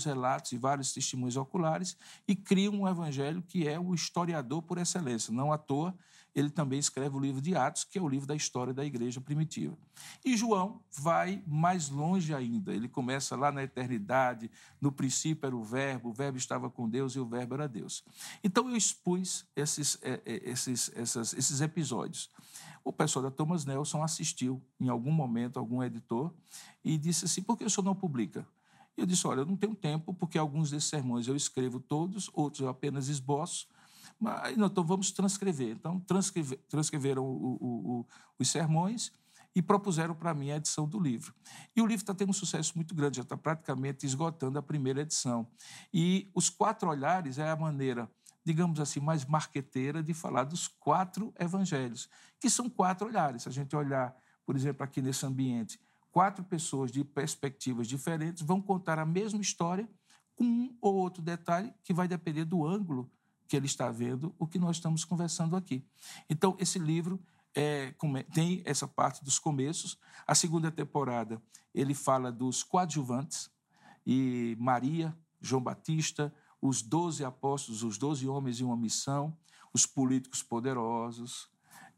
relatos e vários testemunhos oculares e cria um evangelho que é o historiador por excelência. Não à toa, ele também escreve o livro de Atos, que é o livro da história da igreja primitiva. E João vai mais longe ainda. Ele começa lá na eternidade, no princípio era o verbo estava com Deus e o verbo era Deus. Então, eu expus esses episódios. O pessoal da Thomas Nelson assistiu, em algum momento, algum editor, e disse assim, por que o senhor não publica? E eu disse, olha, eu não tenho tempo, porque alguns desses sermões eu escrevo todos, outros eu apenas esboço, mas não, então vamos transcrever. Então, transcreveram os sermões e propuseram para mim a edição do livro. E o livro está tendo um sucesso muito grande, já está praticamente esgotando a primeira edição. E os 4 olhares é a maneira, digamos assim, mais marqueteira de falar dos 4 evangelhos, que são 4 olhares. Se a gente olhar, por exemplo, aqui nesse ambiente, 4 pessoas de perspectivas diferentes vão contar a mesma história com um ou outro detalhe que vai depender do ângulo que ele está vendo o que nós estamos conversando aqui. Então, esse livro tem essa parte dos começos. A segunda temporada, ele fala dos coadjuvantes, e Maria, João Batista, os 12 apóstolos, os 12 homens em uma missão, os políticos poderosos,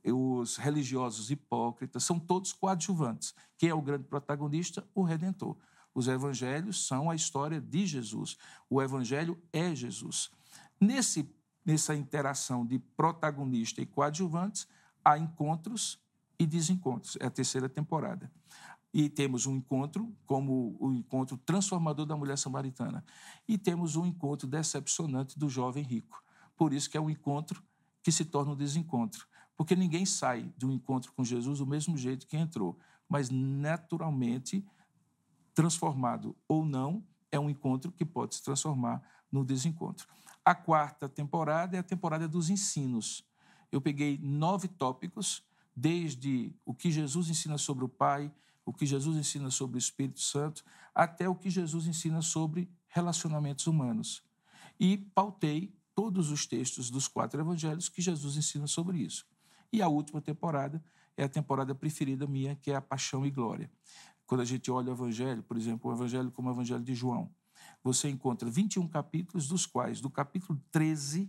os religiosos hipócritas, são todos coadjuvantes. Quem é o grande protagonista? O Redentor. Os evangelhos são a história de Jesus. O evangelho é Jesus. Nessa interação de protagonista e coadjuvantes, há encontros e desencontros. É a terceira temporada. E temos um encontro, como o encontro transformador da mulher samaritana. E temos um encontro decepcionante do jovem rico. Por isso que é um encontro que se torna um desencontro. Porque ninguém sai de um encontro com Jesus do mesmo jeito que entrou. Mas, naturalmente, transformado ou não, é um encontro que pode se transformar no desencontro. A quarta temporada é a temporada dos ensinos. Eu peguei 9 tópicos, desde o que Jesus ensina sobre o Pai, o que Jesus ensina sobre o Espírito Santo, até o que Jesus ensina sobre relacionamentos humanos. E pautei todos os textos dos 4 evangelhos que Jesus ensina sobre isso. E a última temporada é a temporada preferida minha, que é a Paixão e Glória. Quando a gente olha o evangelho, por exemplo, o evangelho como o evangelho de João, você encontra 21 capítulos, dos quais, do capítulo 13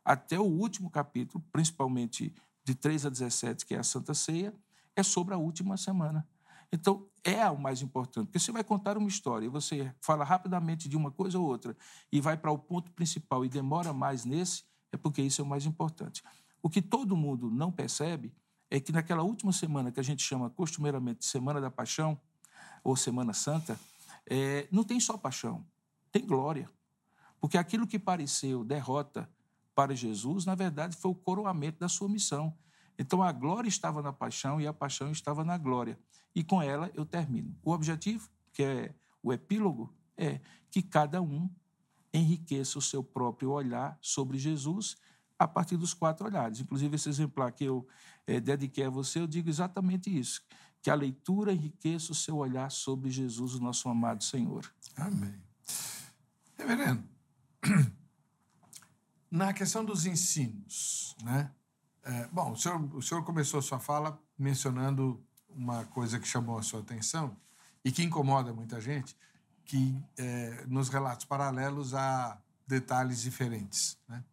até o último capítulo, principalmente de 3 a 17, que é a Santa Ceia, é sobre a última semana. Então, é o mais importante, porque você vai contar uma história e você fala rapidamente de uma coisa ou outra e vai para o ponto principal e demora mais nesse, é porque isso é o mais importante. O que todo mundo não percebe é que naquela última semana, que a gente chama costumeiramente de Semana da Paixão, ou Semana Santa, não tem só paixão, tem glória. Porque aquilo que pareceu derrota para Jesus, na verdade, foi o coroamento da sua missão. Então, a glória estava na paixão e a paixão estava na glória. E com ela eu termino. O objetivo, que é o epílogo, é que cada um enriqueça o seu próprio olhar sobre Jesus a partir dos 4 olhares. Inclusive, esse exemplar que eu dediquei a você, eu digo exatamente isso, que a leitura enriqueça o seu olhar sobre Jesus, o nosso amado Senhor. Amém. Reverendo, na questão dos ensinos, né? Bom, o senhor começou a sua fala mencionando uma coisa que chamou a sua atenção e que incomoda muita gente, que nos relatos paralelos há detalhes diferentes, né?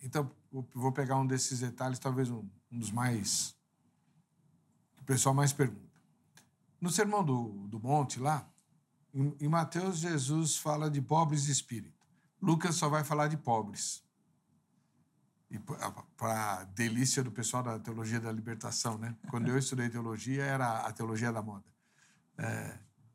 Então, vou pegar um desses detalhes, talvez um dos mais... que o pessoal mais pergunta. No Sermão do Monte, lá, em Mateus, Jesus fala de pobres de espírito. Lucas só vai falar de pobres. E para delícia do pessoal da teologia da libertação, né? Quando eu estudei teologia, era a teologia da moda.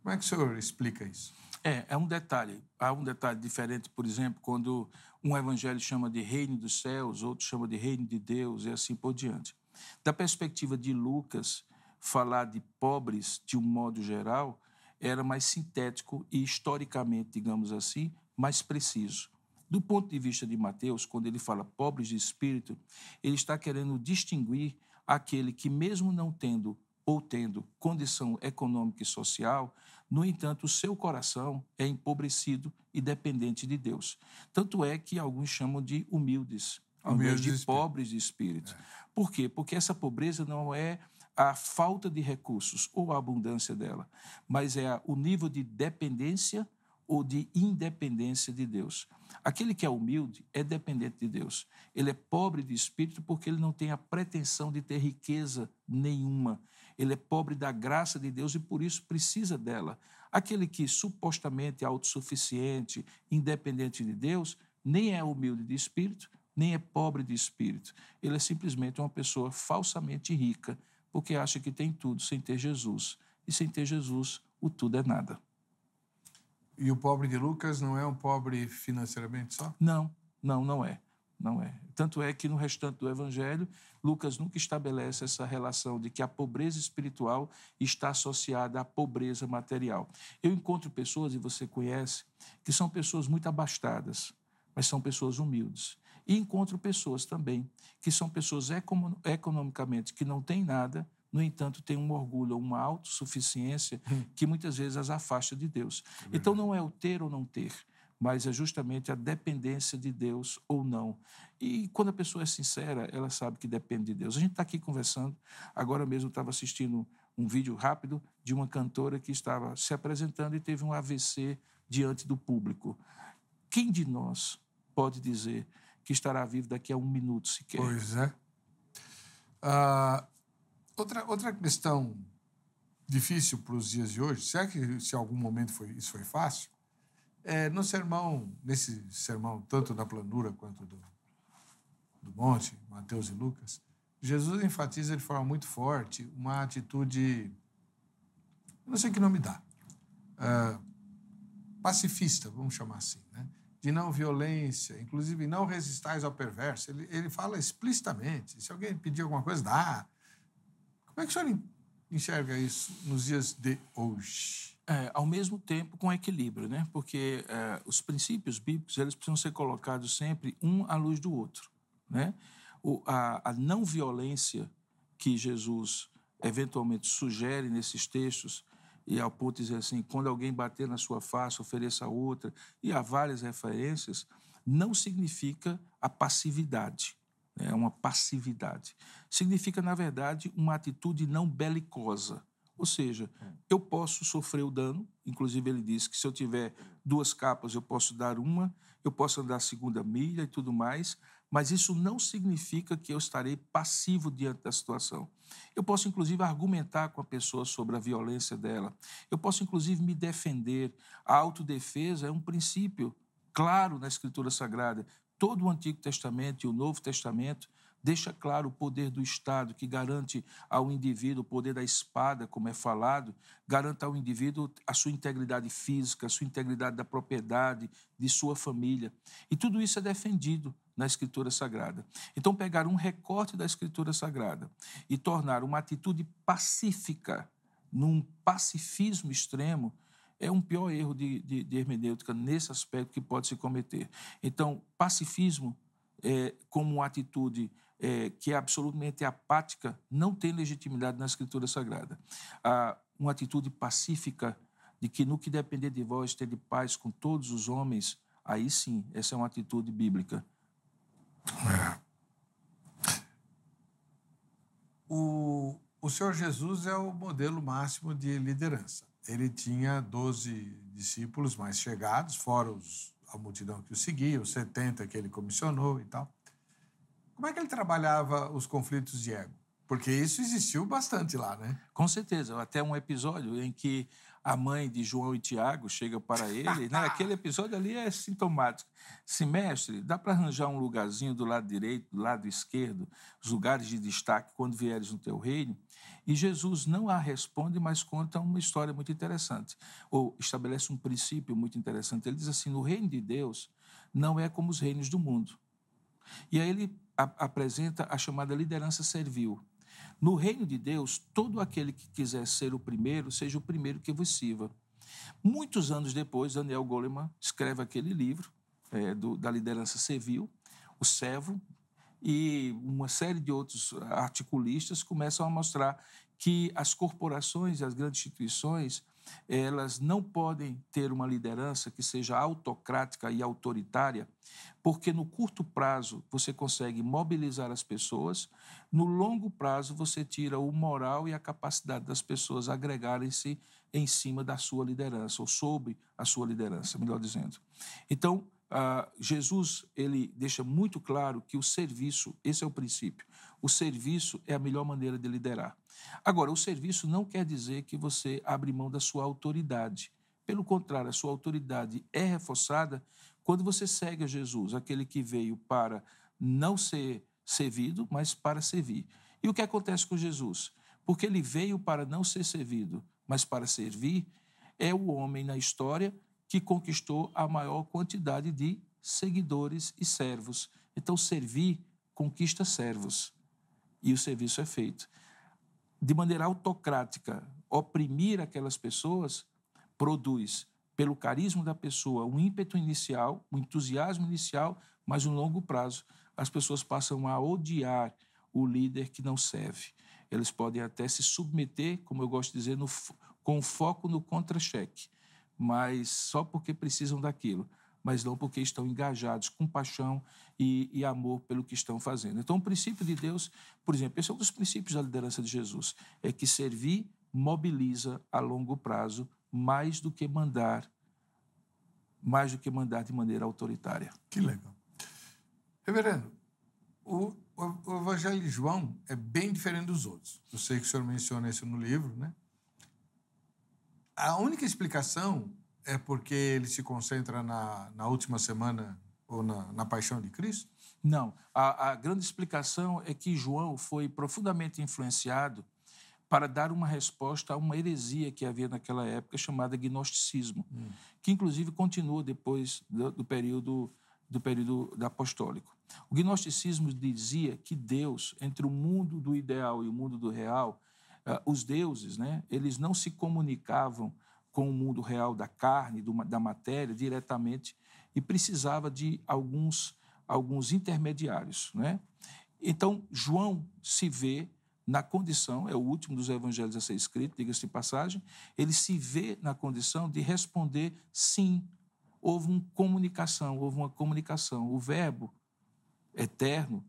Como é que o senhor explica isso? É um detalhe. Há um detalhe diferente, por exemplo, quando um evangelho chama de reino dos céus, outro chama de reino de Deus, e assim por diante. Da perspectiva de Lucas, falar de pobres, de um modo geral, era mais sintético e, historicamente, digamos assim, mais preciso. Do ponto de vista de Mateus, quando ele fala pobres de espírito, ele está querendo distinguir aquele que, mesmo não tendo ou tendo condição econômica e social, no entanto, o seu coração é empobrecido e dependente de Deus. Tanto é que alguns chamam de humildes, ao invés de pobres de espírito. Por quê? Porque essa pobreza não é a falta de recursos ou a abundância dela, mas é o nível de dependência ou de independência de Deus. Aquele que é humilde é dependente de Deus. Ele é pobre de espírito porque ele não tem a pretensão de ter riqueza nenhuma. Ele é pobre da graça de Deus e, por isso, precisa dela. Aquele que supostamente é autossuficiente, independente de Deus, nem é humilde de espírito, nem é pobre de espírito. Ele é simplesmente uma pessoa falsamente rica, porque acha que tem tudo sem ter Jesus. E sem ter Jesus, o tudo é nada. E o pobre de Lucas não é um pobre financeiramente só? Não é. Não é. Tanto é que no restante do Evangelho, Lucas nunca estabelece essa relação de que a pobreza espiritual está associada à pobreza material. Eu encontro pessoas, e você conhece, que são pessoas muito abastadas, mas são pessoas humildes. E encontro pessoas também que são pessoas economicamente que não têm nada, no entanto, têm um orgulho, uma autossuficiência que muitas vezes as afasta de Deus. Então, não é o ter ou não ter, mas é justamente a dependência de Deus ou não. E quando a pessoa é sincera, ela sabe que depende de Deus. A gente está aqui conversando, agora mesmo estava assistindo um vídeo rápido de uma cantora que estava se apresentando e teve um AVC diante do público. Quem de nós pode dizer que estará vivo daqui a 1 minuto sequer? Pois é. Outra questão difícil para os dias de hoje? Será que se em algum momento isso foi fácil? No sermão, nesse sermão, tanto da planura quanto do monte, Mateus e Lucas, Jesus enfatiza de forma muito forte uma atitude, eu não sei que nome dá, pacifista, vamos chamar assim, né? De não violência, inclusive não resistais ao perverso. Ele fala explicitamente, se alguém pedir alguma coisa, dá. Como é que o senhor enxerga isso nos dias de hoje? Ao mesmo tempo com equilíbrio, né? Porque os princípios bíblicos eles precisam ser colocados sempre um à luz do outro, né? A não violência que Jesus eventualmente sugere nesses textos, e ao ponto de dizer assim, quando alguém bater na sua face, ofereça outra, e há várias referências, não significa a passividade, né? É uma passividade. Significa, na verdade, uma atitude não belicosa. Ou seja, eu posso sofrer o dano, inclusive ele diz que se eu tiver 2 capas, eu posso dar uma, eu posso andar a 2ª milha e tudo mais, mas isso não significa que eu estarei passivo diante da situação. Eu posso, inclusive, argumentar com a pessoa sobre a violência dela. Eu posso, inclusive, me defender. A autodefesa é um princípio claro na Escritura Sagrada. Todo o Antigo Testamento e o Novo Testamento deixa claro o poder do Estado, que garante ao indivíduo o poder da espada, como é falado, garante ao indivíduo a sua integridade física, a sua integridade da propriedade, de sua família. E tudo isso é defendido na Escritura Sagrada. Então, pegar um recorte da Escritura Sagrada e tornar uma atitude pacífica num pacifismo extremo é um pior erro de hermenêutica nesse aspecto que pode se cometer. Então, pacifismo como uma atitude que é absolutamente apática, não tem legitimidade na Escritura Sagrada. Uma atitude pacífica de que, no que depender de vós, ter de paz com todos os homens, aí sim, essa é uma atitude bíblica. O Senhor Jesus é o modelo máximo de liderança. Ele tinha 12 discípulos mais chegados, fora a multidão que o seguia, os 70 que ele comissionou e tal. Como é que ele trabalhava os conflitos de ego? Porque isso existiu bastante lá, né? Com certeza. Até um episódio em que a mãe de João e Tiago chega para ele, né? Aquele episódio ali é sintomático. Se, mestre, dá para arranjar um lugarzinho do lado direito, do lado esquerdo, os lugares de destaque quando vieres no teu reino? E Jesus não a responde, mas conta uma história muito interessante, ou estabelece um princípio muito interessante. Ele diz assim, no reino de Deus não é como os reinos do mundo. E aí ele apresenta a chamada liderança servil. No reino de Deus, todo aquele que quiser ser o primeiro, seja o primeiro que vos sirva. Muitos anos depois, Daniel Goleman escreve aquele livro da liderança servil, o servo, e uma série de outros articulistas começam a mostrar que as corporações e as grandes instituições elas não podem ter uma liderança que seja autocrática e autoritária, porque no curto prazo você consegue mobilizar as pessoas, no longo prazo você tira o moral e a capacidade das pessoas agregarem-se em cima da sua liderança, ou sobre a sua liderança, melhor dizendo. Então, Jesus ele deixa muito claro que o serviço, esse é o princípio, o serviço é a melhor maneira de liderar. Agora, o serviço não quer dizer que você abre mão da sua autoridade. Pelo contrário, a sua autoridade é reforçada quando você segue a Jesus, aquele que veio para não ser servido, mas para servir. E o que acontece com Jesus? Porque ele veio para não ser servido, mas para servir, é o homem na história que conquistou a maior quantidade de seguidores e servos. Então, servir conquista servos. E o serviço é feito. De maneira autocrática, oprimir aquelas pessoas produz, pelo carisma da pessoa, um ímpeto inicial, um entusiasmo inicial, mas no longo prazo as pessoas passam a odiar o líder que não serve. Eles podem até se submeter, como eu gosto de dizer, com foco no contra-cheque, mas só porque precisam daquilo, mas não porque estão engajados com paixão e amor pelo que estão fazendo. Então, o princípio de Deus, por exemplo, esse é um dos princípios da liderança de Jesus, é que servir mobiliza a longo prazo mais do que mandar de maneira autoritária. Que legal. Reverendo, o Evangelho de João é bem diferente dos outros. Eu sei que o senhor menciona isso no livro, né? A única explicação é porque ele se concentra na última semana ou na paixão de Cristo? Não. A grande explicação é que João foi profundamente influenciado para dar uma resposta a uma heresia que havia naquela época, chamada gnosticismo, que inclusive continua depois do período apostólico. O gnosticismo dizia que Deus, entre o mundo do ideal e o mundo do real, os deuses, né, eles não se comunicavam com o mundo real da carne, da matéria, diretamente, e precisava de alguns intermediários, né? Então, João se vê na condição, é o último dos evangelhos a ser escrito, diga-se de passagem, ele se vê na condição de responder sim, houve uma comunicação. O verbo eterno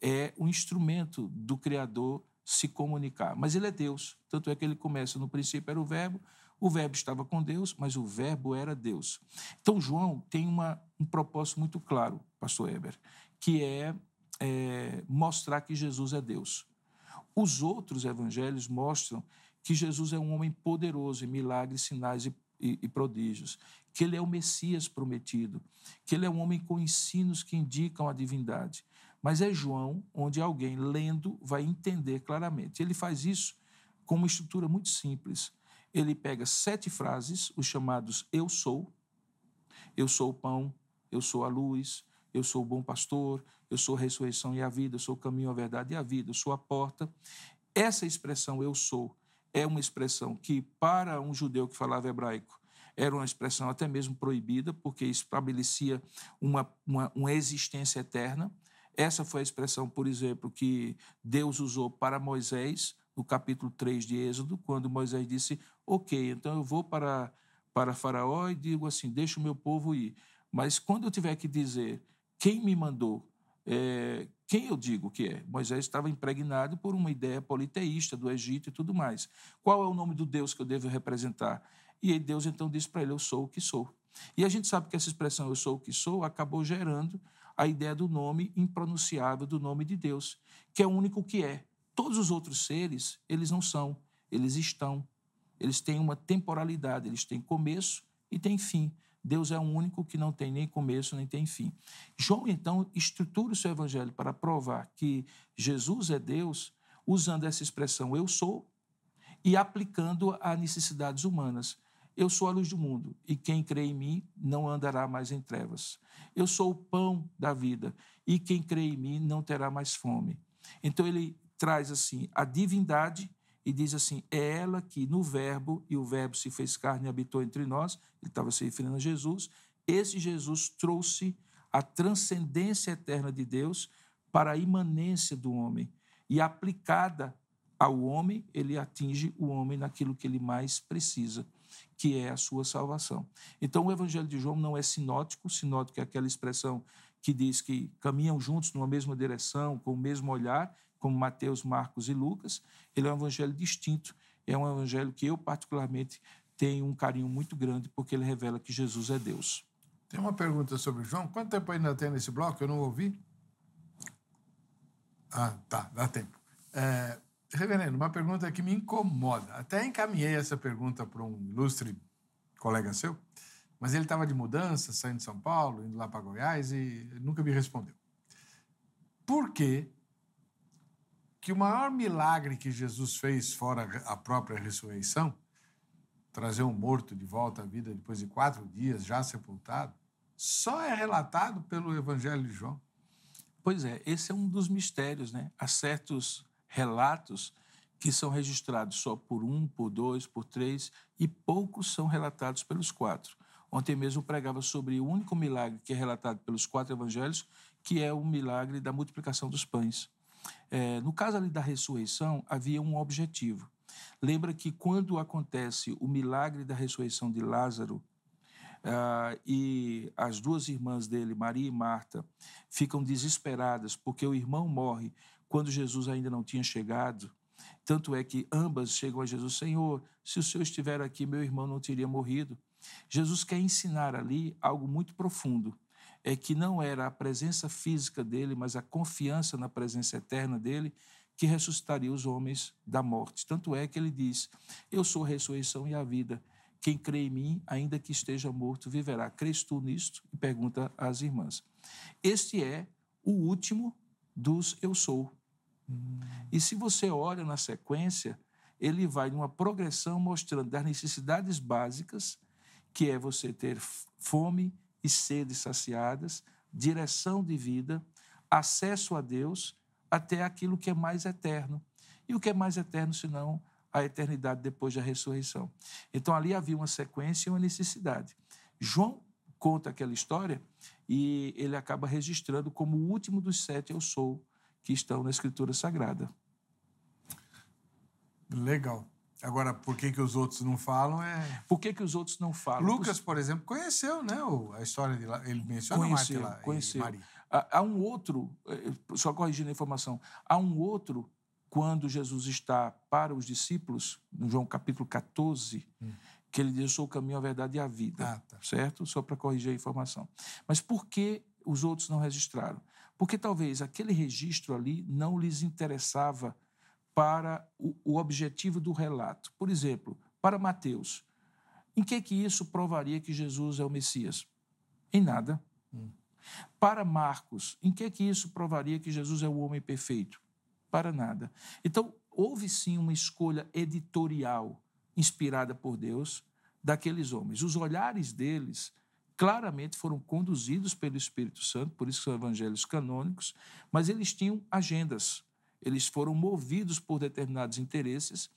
é o instrumento do Criador se comunicar, mas ele é Deus, tanto é que ele começa, no princípio era o verbo estava com Deus, mas o verbo era Deus. Então, João tem um propósito muito claro, pastor Heber, que é mostrar que Jesus é Deus. Os outros evangelhos mostram que Jesus é um homem poderoso em milagres, sinais e prodígios, que ele é o Messias prometido, que ele é um homem com ensinos que indicam a divindade. Mas é João onde alguém, lendo, vai entender claramente. Ele faz isso com uma estrutura muito simples. Ele pega 7 frases, os chamados eu sou o pão, eu sou a luz, eu sou o bom pastor, eu sou a ressurreição e a vida, eu sou o caminho, a verdade e a vida, eu sou a porta. Essa expressão eu sou é uma expressão que, para um judeu que falava hebraico, era uma expressão até mesmo proibida, porque estabelecia uma existência eterna. Essa foi a expressão, por exemplo, que Deus usou para Moisés, no capítulo 3 de Êxodo, quando Moisés disse, ok, então eu vou para Faraó e digo assim, deixa o meu povo ir. Mas quando eu tiver que dizer quem me mandou, quem eu digo que é? Moisés estava impregnado por uma ideia politeísta do Egito e tudo mais. Qual é o nome do Deus que eu devo representar? E aí Deus então disse para ele, eu sou o que sou. E a gente sabe que essa expressão, eu sou o que sou, acabou gerando a ideia do nome impronunciável do nome de Deus, que é o único que é. Todos os outros seres, eles não são, eles estão. Eles têm uma temporalidade, eles têm começo e têm fim. Deus é o único que não tem nem começo nem tem fim. João, então, estrutura o seu evangelho para provar que Jesus é Deus, usando essa expressão eu sou e aplicando a necessidades humanas. Eu sou a luz do mundo e quem crê em mim não andará mais em trevas. Eu sou o pão da vida e quem crê em mim não terá mais fome. Então, ele traz assim a divindade e diz assim, é ela que no verbo, e o verbo se fez carne e habitou entre nós, ele estava se referindo a Jesus, esse Jesus trouxe a transcendência eterna de Deus para a imanência do homem, e aplicada ao homem, ele atinge o homem naquilo que ele mais precisa, que é a sua salvação. Então, o Evangelho de João não é sinótico é aquela expressão que diz que caminham juntos numa mesma direção, com o mesmo olhar, como Mateus, Marcos e Lucas. Ele é um evangelho distinto, é um evangelho que eu, particularmente, tenho um carinho muito grande, porque ele revela que Jesus é Deus. Tem uma pergunta sobre João. Quanto tempo ainda tem nesse bloco? Eu não ouvi. Ah, tá, dá tempo. Reverendo, uma pergunta que me incomoda. Até encaminhei essa pergunta para um ilustre colega seu, mas ele estava de mudança, saindo de São Paulo, indo lá para Goiás, e nunca me respondeu. Por que o maior milagre que Jesus fez, fora a própria ressurreição, trazer um morto de volta à vida depois de 4 dias, já sepultado, só é relatado pelo Evangelho de João? Pois é, esse é um dos mistérios, né? Há certos relatos que são registrados só por 1, por 2, por 3, e poucos são relatados pelos 4. Ontem mesmo eu pregava sobre o único milagre que é relatado pelos 4 evangelhos, que é o milagre da multiplicação dos pães. No caso ali da ressurreição, havia um objetivo. Lembra que quando acontece o milagre da ressurreição de Lázaro, e as 2 irmãs dele, Maria e Marta, ficam desesperadas porque o irmão morre quando Jesus ainda não tinha chegado. Tanto é que ambas chegam a Jesus, Senhor, se o Senhor estiver aqui, meu irmão não teria morrido. Jesus quer ensinar ali algo muito profundo. É que não era a presença física dele, mas a confiança na presença eterna dele que ressuscitaria os homens da morte. Tanto é que ele diz, eu sou a ressurreição e a vida. quem crê em mim, ainda que esteja morto, viverá. Crês tu nisto? E pergunta às irmãs. Este é o último dos eu sou. E se você olha na sequência, ele vai numa progressão mostrando das necessidades básicas, que é você ter fome e sede saciadas, direção de vida, acesso a Deus, até aquilo que é mais eterno. E o que é mais eterno, senão a eternidade depois da ressurreição? Então, ali havia uma sequência e uma necessidade. João conta aquela história e ele acaba registrando como o último dos 7 eu sou, que estão na Escritura Sagrada. Legal. Agora, por que os outros não falam Por que os outros não falam? Lucas, por exemplo, conheceu, né, a história de lá. Ele menciona Marta lá e Maria. Há um outro, só corrigindo a informação, há um outro, quando Jesus está para os discípulos, no João capítulo 14, que ele diz, eu sou o caminho, a verdade e a vida, certo? Só para corrigir a informação. Mas por que os outros não registraram? Porque talvez aquele registro ali não lhes interessava para o objetivo do relato. Por exemplo, para Mateus, em que isso provaria que Jesus é o Messias? Em nada. Para Marcos, em que isso provaria que Jesus é o homem perfeito? Para nada. Então, houve sim uma escolha editorial inspirada por Deus daqueles homens. Os olhares deles claramente foram conduzidos pelo Espírito Santo, por isso que são evangelhos canônicos, mas eles tinham agendas. Eles foram movidos por determinados interesses,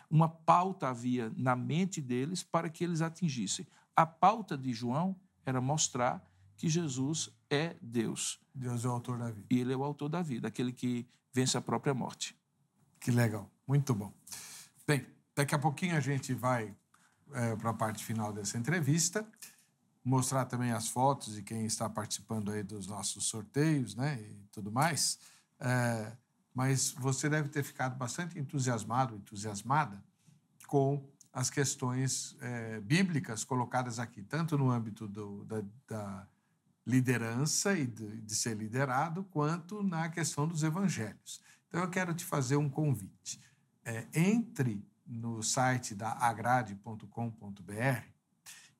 uma pauta havia na mente deles para que eles atingissem. A pauta de João era mostrar que Jesus é Deus. Deus é o autor da vida. E ele é o autor da vida, aquele que vence a própria morte. Que legal, muito bom. Bem, daqui a pouquinho a gente vai para a parte final dessa entrevista, mostrar também as fotos de quem está participando aí dos nossos sorteios, né, e tudo mais. Mas você deve ter ficado bastante entusiasmada com as questões bíblicas colocadas aqui, tanto no âmbito da liderança e de ser liderado, quanto na questão dos evangelhos. Então, eu quero te fazer um convite. Entre no site da agrade.com.br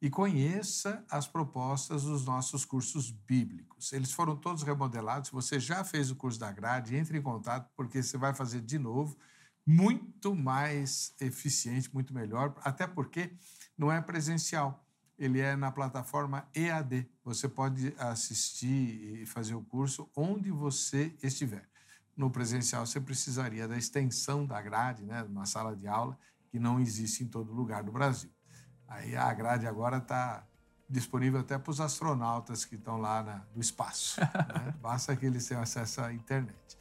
e conheça as propostas dos nossos cursos bíblicos. Eles foram todos remodelados. Se você já fez o curso da Agrade, entre em contato, porque você vai fazer de novo, muito mais eficiente, muito melhor, até porque não é presencial, ele é na plataforma EAD. Você pode assistir e fazer o curso onde você estiver. No presencial, você precisaria da extensão da grade, né, uma sala de aula, que não existe em todo lugar do Brasil. Aí a grade agora está disponível até para os astronautas que estão lá no espaço. Né? Basta que eles tenham acesso à internet.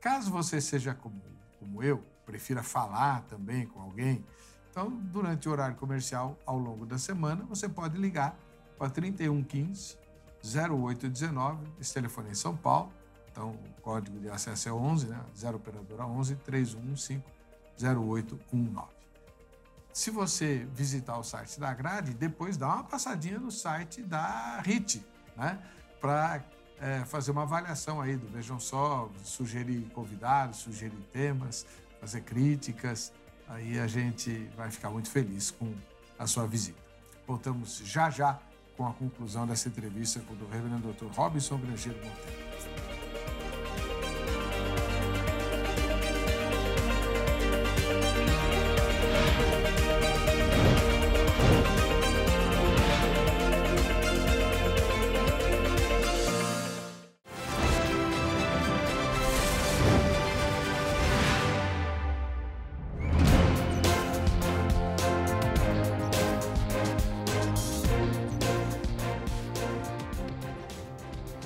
Caso você seja como eu, prefira falar também com alguém, então, durante o horário comercial, ao longo da semana, você pode ligar para 3115 0819, esse telefone é em São Paulo, então o código de acesso é 11, né? 0 operadora 11 3115 0819. Se você visitar o site da Agrade, depois dá uma passadinha no site da RIT, né? Para fazer uma avaliação aí do Vejam Só, sugerir convidados, sugerir temas, fazer críticas. Aí a gente vai ficar muito feliz com a sua visita. Voltamos já com a conclusão dessa entrevista com o reverendo Dr. Robson Grangeiro Monteiro.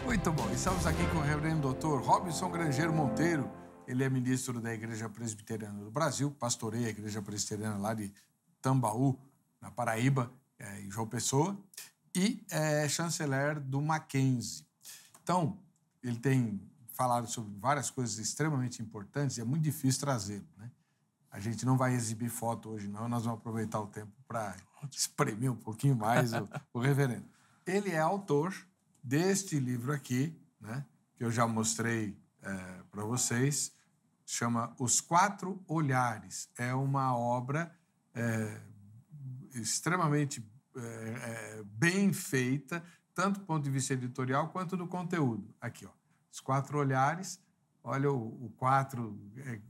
Muito bom, estamos aqui com o reverendo Dr. Robson Grangeiro Monteiro. Ele é ministro da Igreja Presbiteriana do Brasil, pastoreia a Igreja Presbiteriana lá de Tambaú, na Paraíba, em João Pessoa, e é chanceler do Mackenzie. Então, ele tem falado sobre várias coisas extremamente importantes e é muito difícil trazê-lo, né? A gente não vai exibir foto hoje, não, nós vamos aproveitar o tempo para espremer um pouquinho mais o reverendo. Ele é autor deste livro aqui, né, que eu já mostrei para vocês, chama Os Quatro Olhares. É uma obra extremamente bem feita, tanto do ponto de vista editorial quanto do conteúdo. Aqui, ó, os 4 olhares, olha o 4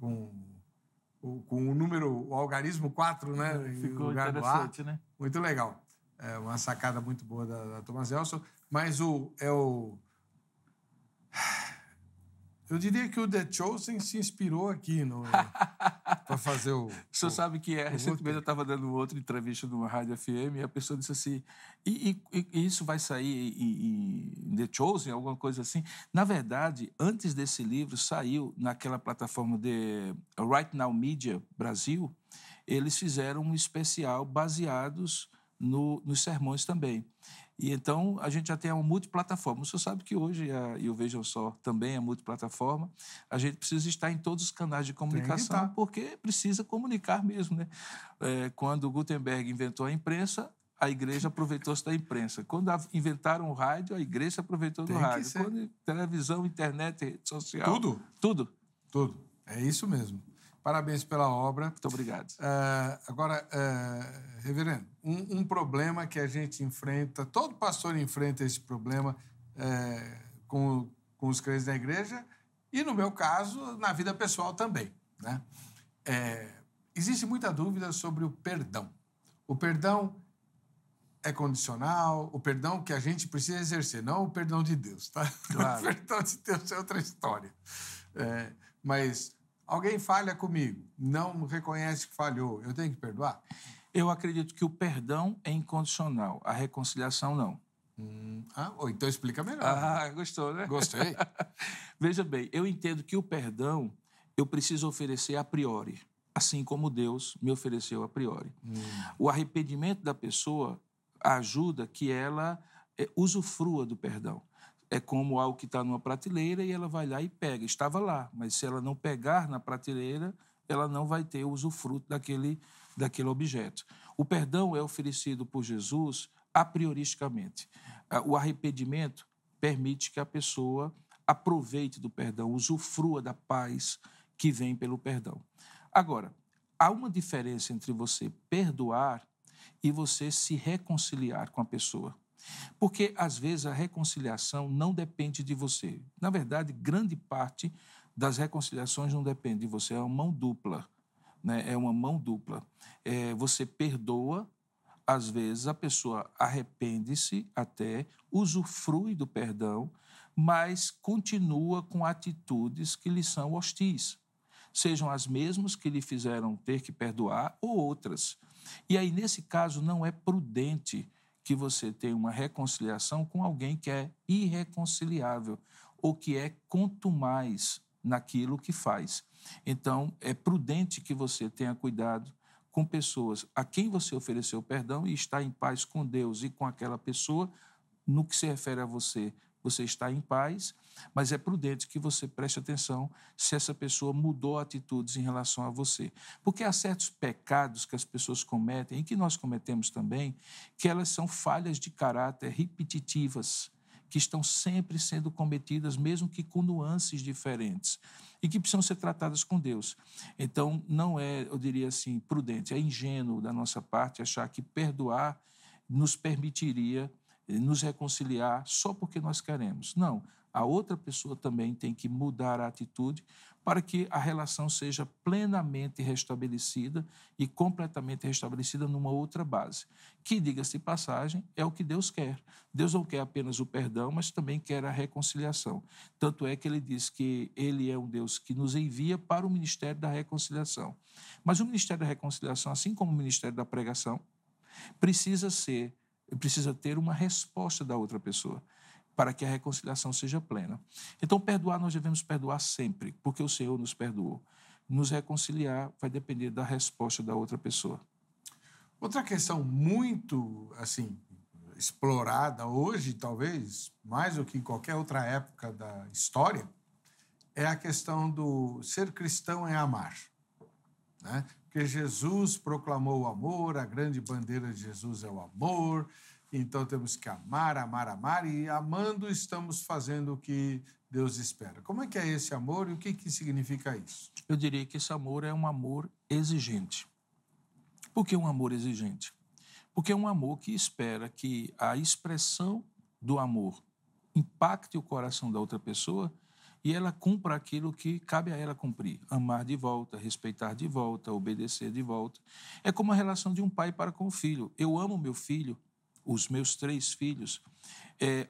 com o número, o algarismo 4, né? Ficou lugar interessante, do A. né? Muito legal. É uma sacada muito boa da Thomas Elson, mas eu diria que o The Chosen se inspirou aqui para fazer o... O senhor sabe que recentemente eu estava dando outra entrevista numa rádio FM e a pessoa disse assim, e isso vai sair em The Chosen, alguma coisa assim? Na verdade, antes desse livro, saiu naquela plataforma de Right Now Media Brasil, eles fizeram um especial baseados nos sermões também. E então a gente já tem uma multiplataforma. O senhor sabe que hoje, e o Vejam Só também é multiplataforma, a gente precisa estar em todos os canais de comunicação, porque precisa comunicar mesmo, né? Quando Gutenberg inventou a imprensa, a igreja aproveitou-se da imprensa. Quando inventaram o rádio, a igreja aproveitou do rádio. Quando televisão, internet, rede social... Tudo. É isso mesmo. Parabéns pela obra. Muito obrigado. Agora, reverendo, um problema que a gente enfrenta, todo pastor enfrenta esse problema com os crentes da igreja e, no meu caso, na vida pessoal também, né? Existe muita dúvida sobre o perdão. O perdão é condicional, o perdão que a gente precisa exercer, não o perdão de Deus, tá? Claro. O perdão de Deus é outra história. Mas... alguém falha comigo, não reconhece que falhou, eu tenho que perdoar? Eu acredito que o perdão é incondicional, a reconciliação não. Então explica melhor. Gostou, né? Gostei. Veja bem, eu entendo que o perdão eu preciso oferecer a priori, assim como Deus me ofereceu a priori. O arrependimento da pessoa ajuda que ela usufrua do perdão. É como algo que está numa prateleira e ela vai lá e pega. Estava lá, mas se ela não pegar na prateleira, ela não vai ter o usufruto daquele objeto. O perdão é oferecido por Jesus a prioristicamente. O arrependimento permite que a pessoa aproveite do perdão, usufrua da paz que vem pelo perdão. Agora, há uma diferença entre você perdoar e você se reconciliar com a pessoa. Porque, às vezes, a reconciliação não depende de você. Na verdade, grande parte das reconciliações não depende de você. É uma mão dupla, né? É uma mão dupla. Você perdoa, às vezes a pessoa arrepende-se até, usufrui do perdão, mas continua com atitudes que lhe são hostis. Sejam as mesmas que lhe fizeram ter que perdoar ou outras. E aí, nesse caso, não é prudente que você tenha uma reconciliação com alguém que é irreconciliável ou que é contumaz naquilo que faz. Então, é prudente que você tenha cuidado com pessoas a quem você ofereceu perdão e está em paz com Deus e com aquela pessoa. No que se refere a você, você está em paz, mas é prudente que você preste atenção se essa pessoa mudou atitudes em relação a você. Porque há certos pecados que as pessoas cometem, e que nós cometemos também, que elas são falhas de caráter repetitivas, que estão sempre sendo cometidas, mesmo que com nuances diferentes, e que precisam ser tratadas com Deus. Então, não é, eu diria assim, prudente, é ingênuo da nossa parte achar que perdoar nos permitiria nos reconciliar só porque nós queremos. Não, a outra pessoa também tem que mudar a atitude para que a relação seja plenamente restabelecida e completamente restabelecida numa outra base, que, diga-se de passagem, é o que Deus quer. Deus não quer apenas o perdão, mas também quer a reconciliação. Tanto é que ele diz que ele é um Deus que nos envia para o ministério da reconciliação. Mas o ministério da reconciliação, assim como o ministério da pregação, precisa ter uma resposta da outra pessoa para que a reconciliação seja plena. Então, perdoar, nós devemos perdoar sempre, porque o Senhor nos perdoou. Nos reconciliar vai depender da resposta da outra pessoa. Outra questão muito, assim, explorada hoje, talvez, mais do que em qualquer outra época da história, é a questão do ser cristão é amar, né? Porque Jesus proclamou o amor, a grande bandeira de Jesus é o amor, então temos que amar, amar, amar, e amando estamos fazendo o que Deus espera. Como é que é esse amor e o que significa isso? Eu diria que esse amor é um amor exigente. Por que um amor exigente? Porque é um amor que espera que a expressão do amor impacte o coração da outra pessoa e ela cumpra aquilo que cabe a ela cumprir. Amar de volta, respeitar de volta, obedecer de volta. É como a relação de um pai para com o filho. Eu amo meu filho, os meus 3 filhos,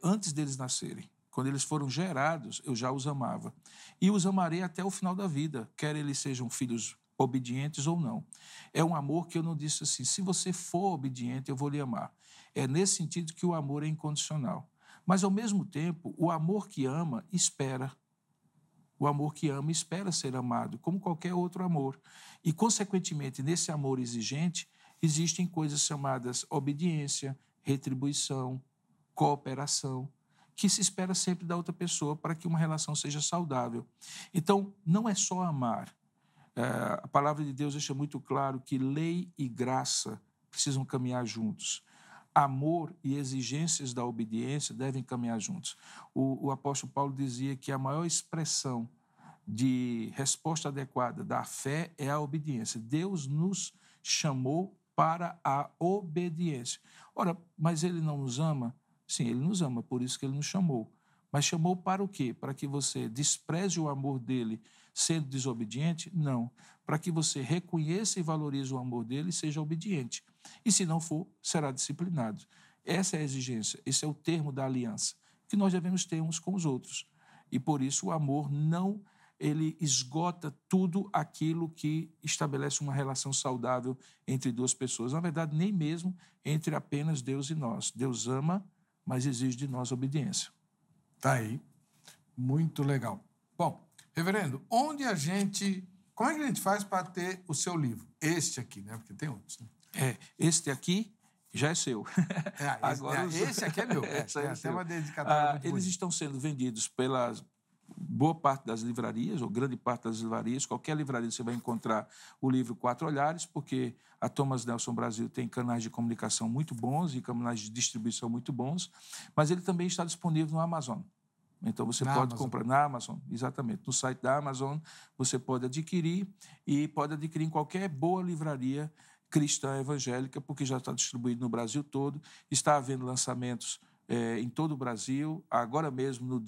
antes deles nascerem. Quando eles foram gerados, eu já os amava. E os amarei até o final da vida, quer eles sejam filhos obedientes ou não. É um amor que eu não disse assim, se você for obediente, eu vou lhe amar. É nesse sentido que o amor é incondicional. Mas, ao mesmo tempo, o amor que ama espera. O amor que ama espera ser amado, como qualquer outro amor. E, consequentemente, nesse amor exigente, existem coisas chamadas obediência, retribuição, cooperação, que se espera sempre da outra pessoa para que uma relação seja saudável. Então, não é só amar. A palavra de Deus deixa muito claro que lei e graça precisam caminhar juntos. Amor e exigências da obediência devem caminhar juntos. O apóstolo Paulo dizia que a maior expressão de resposta adequada da fé é a obediência. Deus nos chamou para a obediência. Ora, mas ele não nos ama? Sim, ele nos ama, por isso que ele nos chamou. Mas chamou para o quê? Para que você despreze o amor dele sendo desobediente? Não. Para que você reconheça e valorize o amor dele e seja obediente. E se não for, será disciplinado. Essa é a exigência, esse é o termo da aliança que nós devemos ter uns com os outros. E por isso o amor não, ele esgota tudo aquilo que estabelece uma relação saudável entre 2 pessoas. Na verdade, nem mesmo entre apenas Deus e nós. Deus ama, mas exige de nós obediência. Tá aí. Muito legal. Bom, reverendo, como é que a gente faz para ter o seu livro? Este aqui, né? Porque tem outros, né? Este aqui já é seu. Esse aqui é meu. Até uma dedicatória muito eles bonita. estão sendo vendidos pela boa parte das livrarias, ou grande parte das livrarias. Qualquer livraria você vai encontrar o livro 4 Olhares, porque a Thomas Nelson Brasil tem canais de comunicação muito bons e canais de distribuição muito bons, mas ele também está disponível no Amazon. Então, você pode comprar na Amazon, exatamente. No site da Amazon, você pode adquirir e pode adquirir em qualquer boa livraria cristã evangélica, porque já está distribuído no Brasil todo. Está havendo lançamentos em todo o Brasil. Agora mesmo,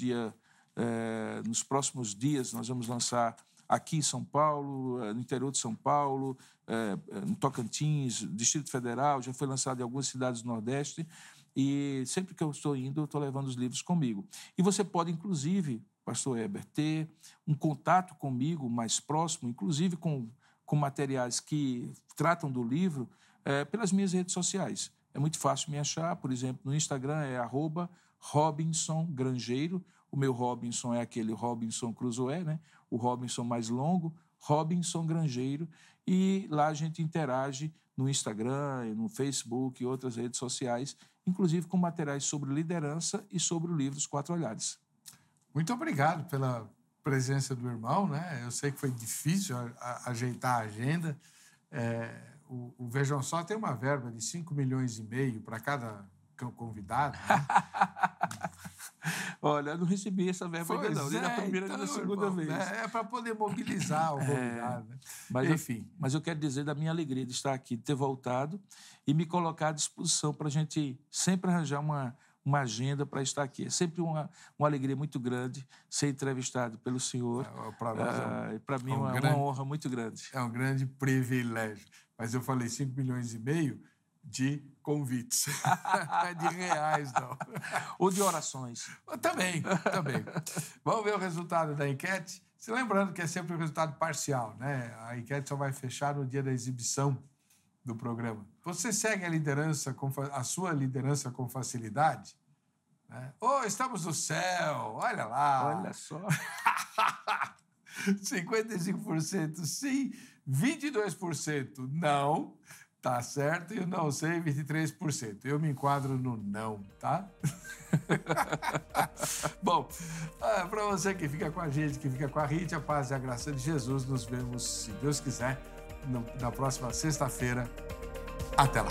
nos próximos dias, nós vamos lançar aqui em São Paulo, no interior de São Paulo, no Tocantins, Distrito Federal, já foi lançado em algumas cidades do Nordeste. E sempre que eu estou indo, eu estou levando os livros comigo. E você pode, inclusive, pastor Heber, ter um contato comigo mais próximo, inclusive com materiais que tratam do livro, pelas minhas redes sociais. É muito fácil me achar, por exemplo, no Instagram é @RobinsonGrangeiro. O meu Robinson é aquele Robinson Crusoe, né? O Robinson mais longo, Robinson Grangeiro. E lá a gente interage no Instagram, no Facebook e outras redes sociais, inclusive com materiais sobre liderança e sobre o livro Os 4 Olhares. Muito obrigado pela presença do irmão, né? Eu sei que foi difícil ajeitar a agenda. O Vejam Só tem uma verba de 5,5 milhões para cada convidado, né? Olha, eu não recebi essa verba ainda não, nem na primeira nem na segunda vez. É para poder mobilizar o convidado. Né? Mas, enfim. Mas eu quero dizer da minha alegria de estar aqui, de ter voltado e me colocar à disposição para a gente sempre arranjar uma agenda para estar aqui. É sempre uma alegria muito grande ser entrevistado pelo senhor. Para mim é uma honra muito grande. É um grande privilégio. Mas eu falei 5,5 milhões de convites. De reais, não. Ou de orações. Também. Vamos ver o resultado da enquete. Se lembrando que é sempre um resultado parcial, né? A enquete só vai fechar no dia da exibição do programa. Você segue a sua liderança com facilidade? Né? Estamos no céu, olha lá. Olha só. 55% sim, 22% não. Tá certo, e eu não sei, 23%. Eu me enquadro no não, tá? Bom, para você que fica com a gente, que fica com a Rit, a paz e a graça de Jesus, nos vemos, se Deus quiser, na próxima sexta-feira. Até lá.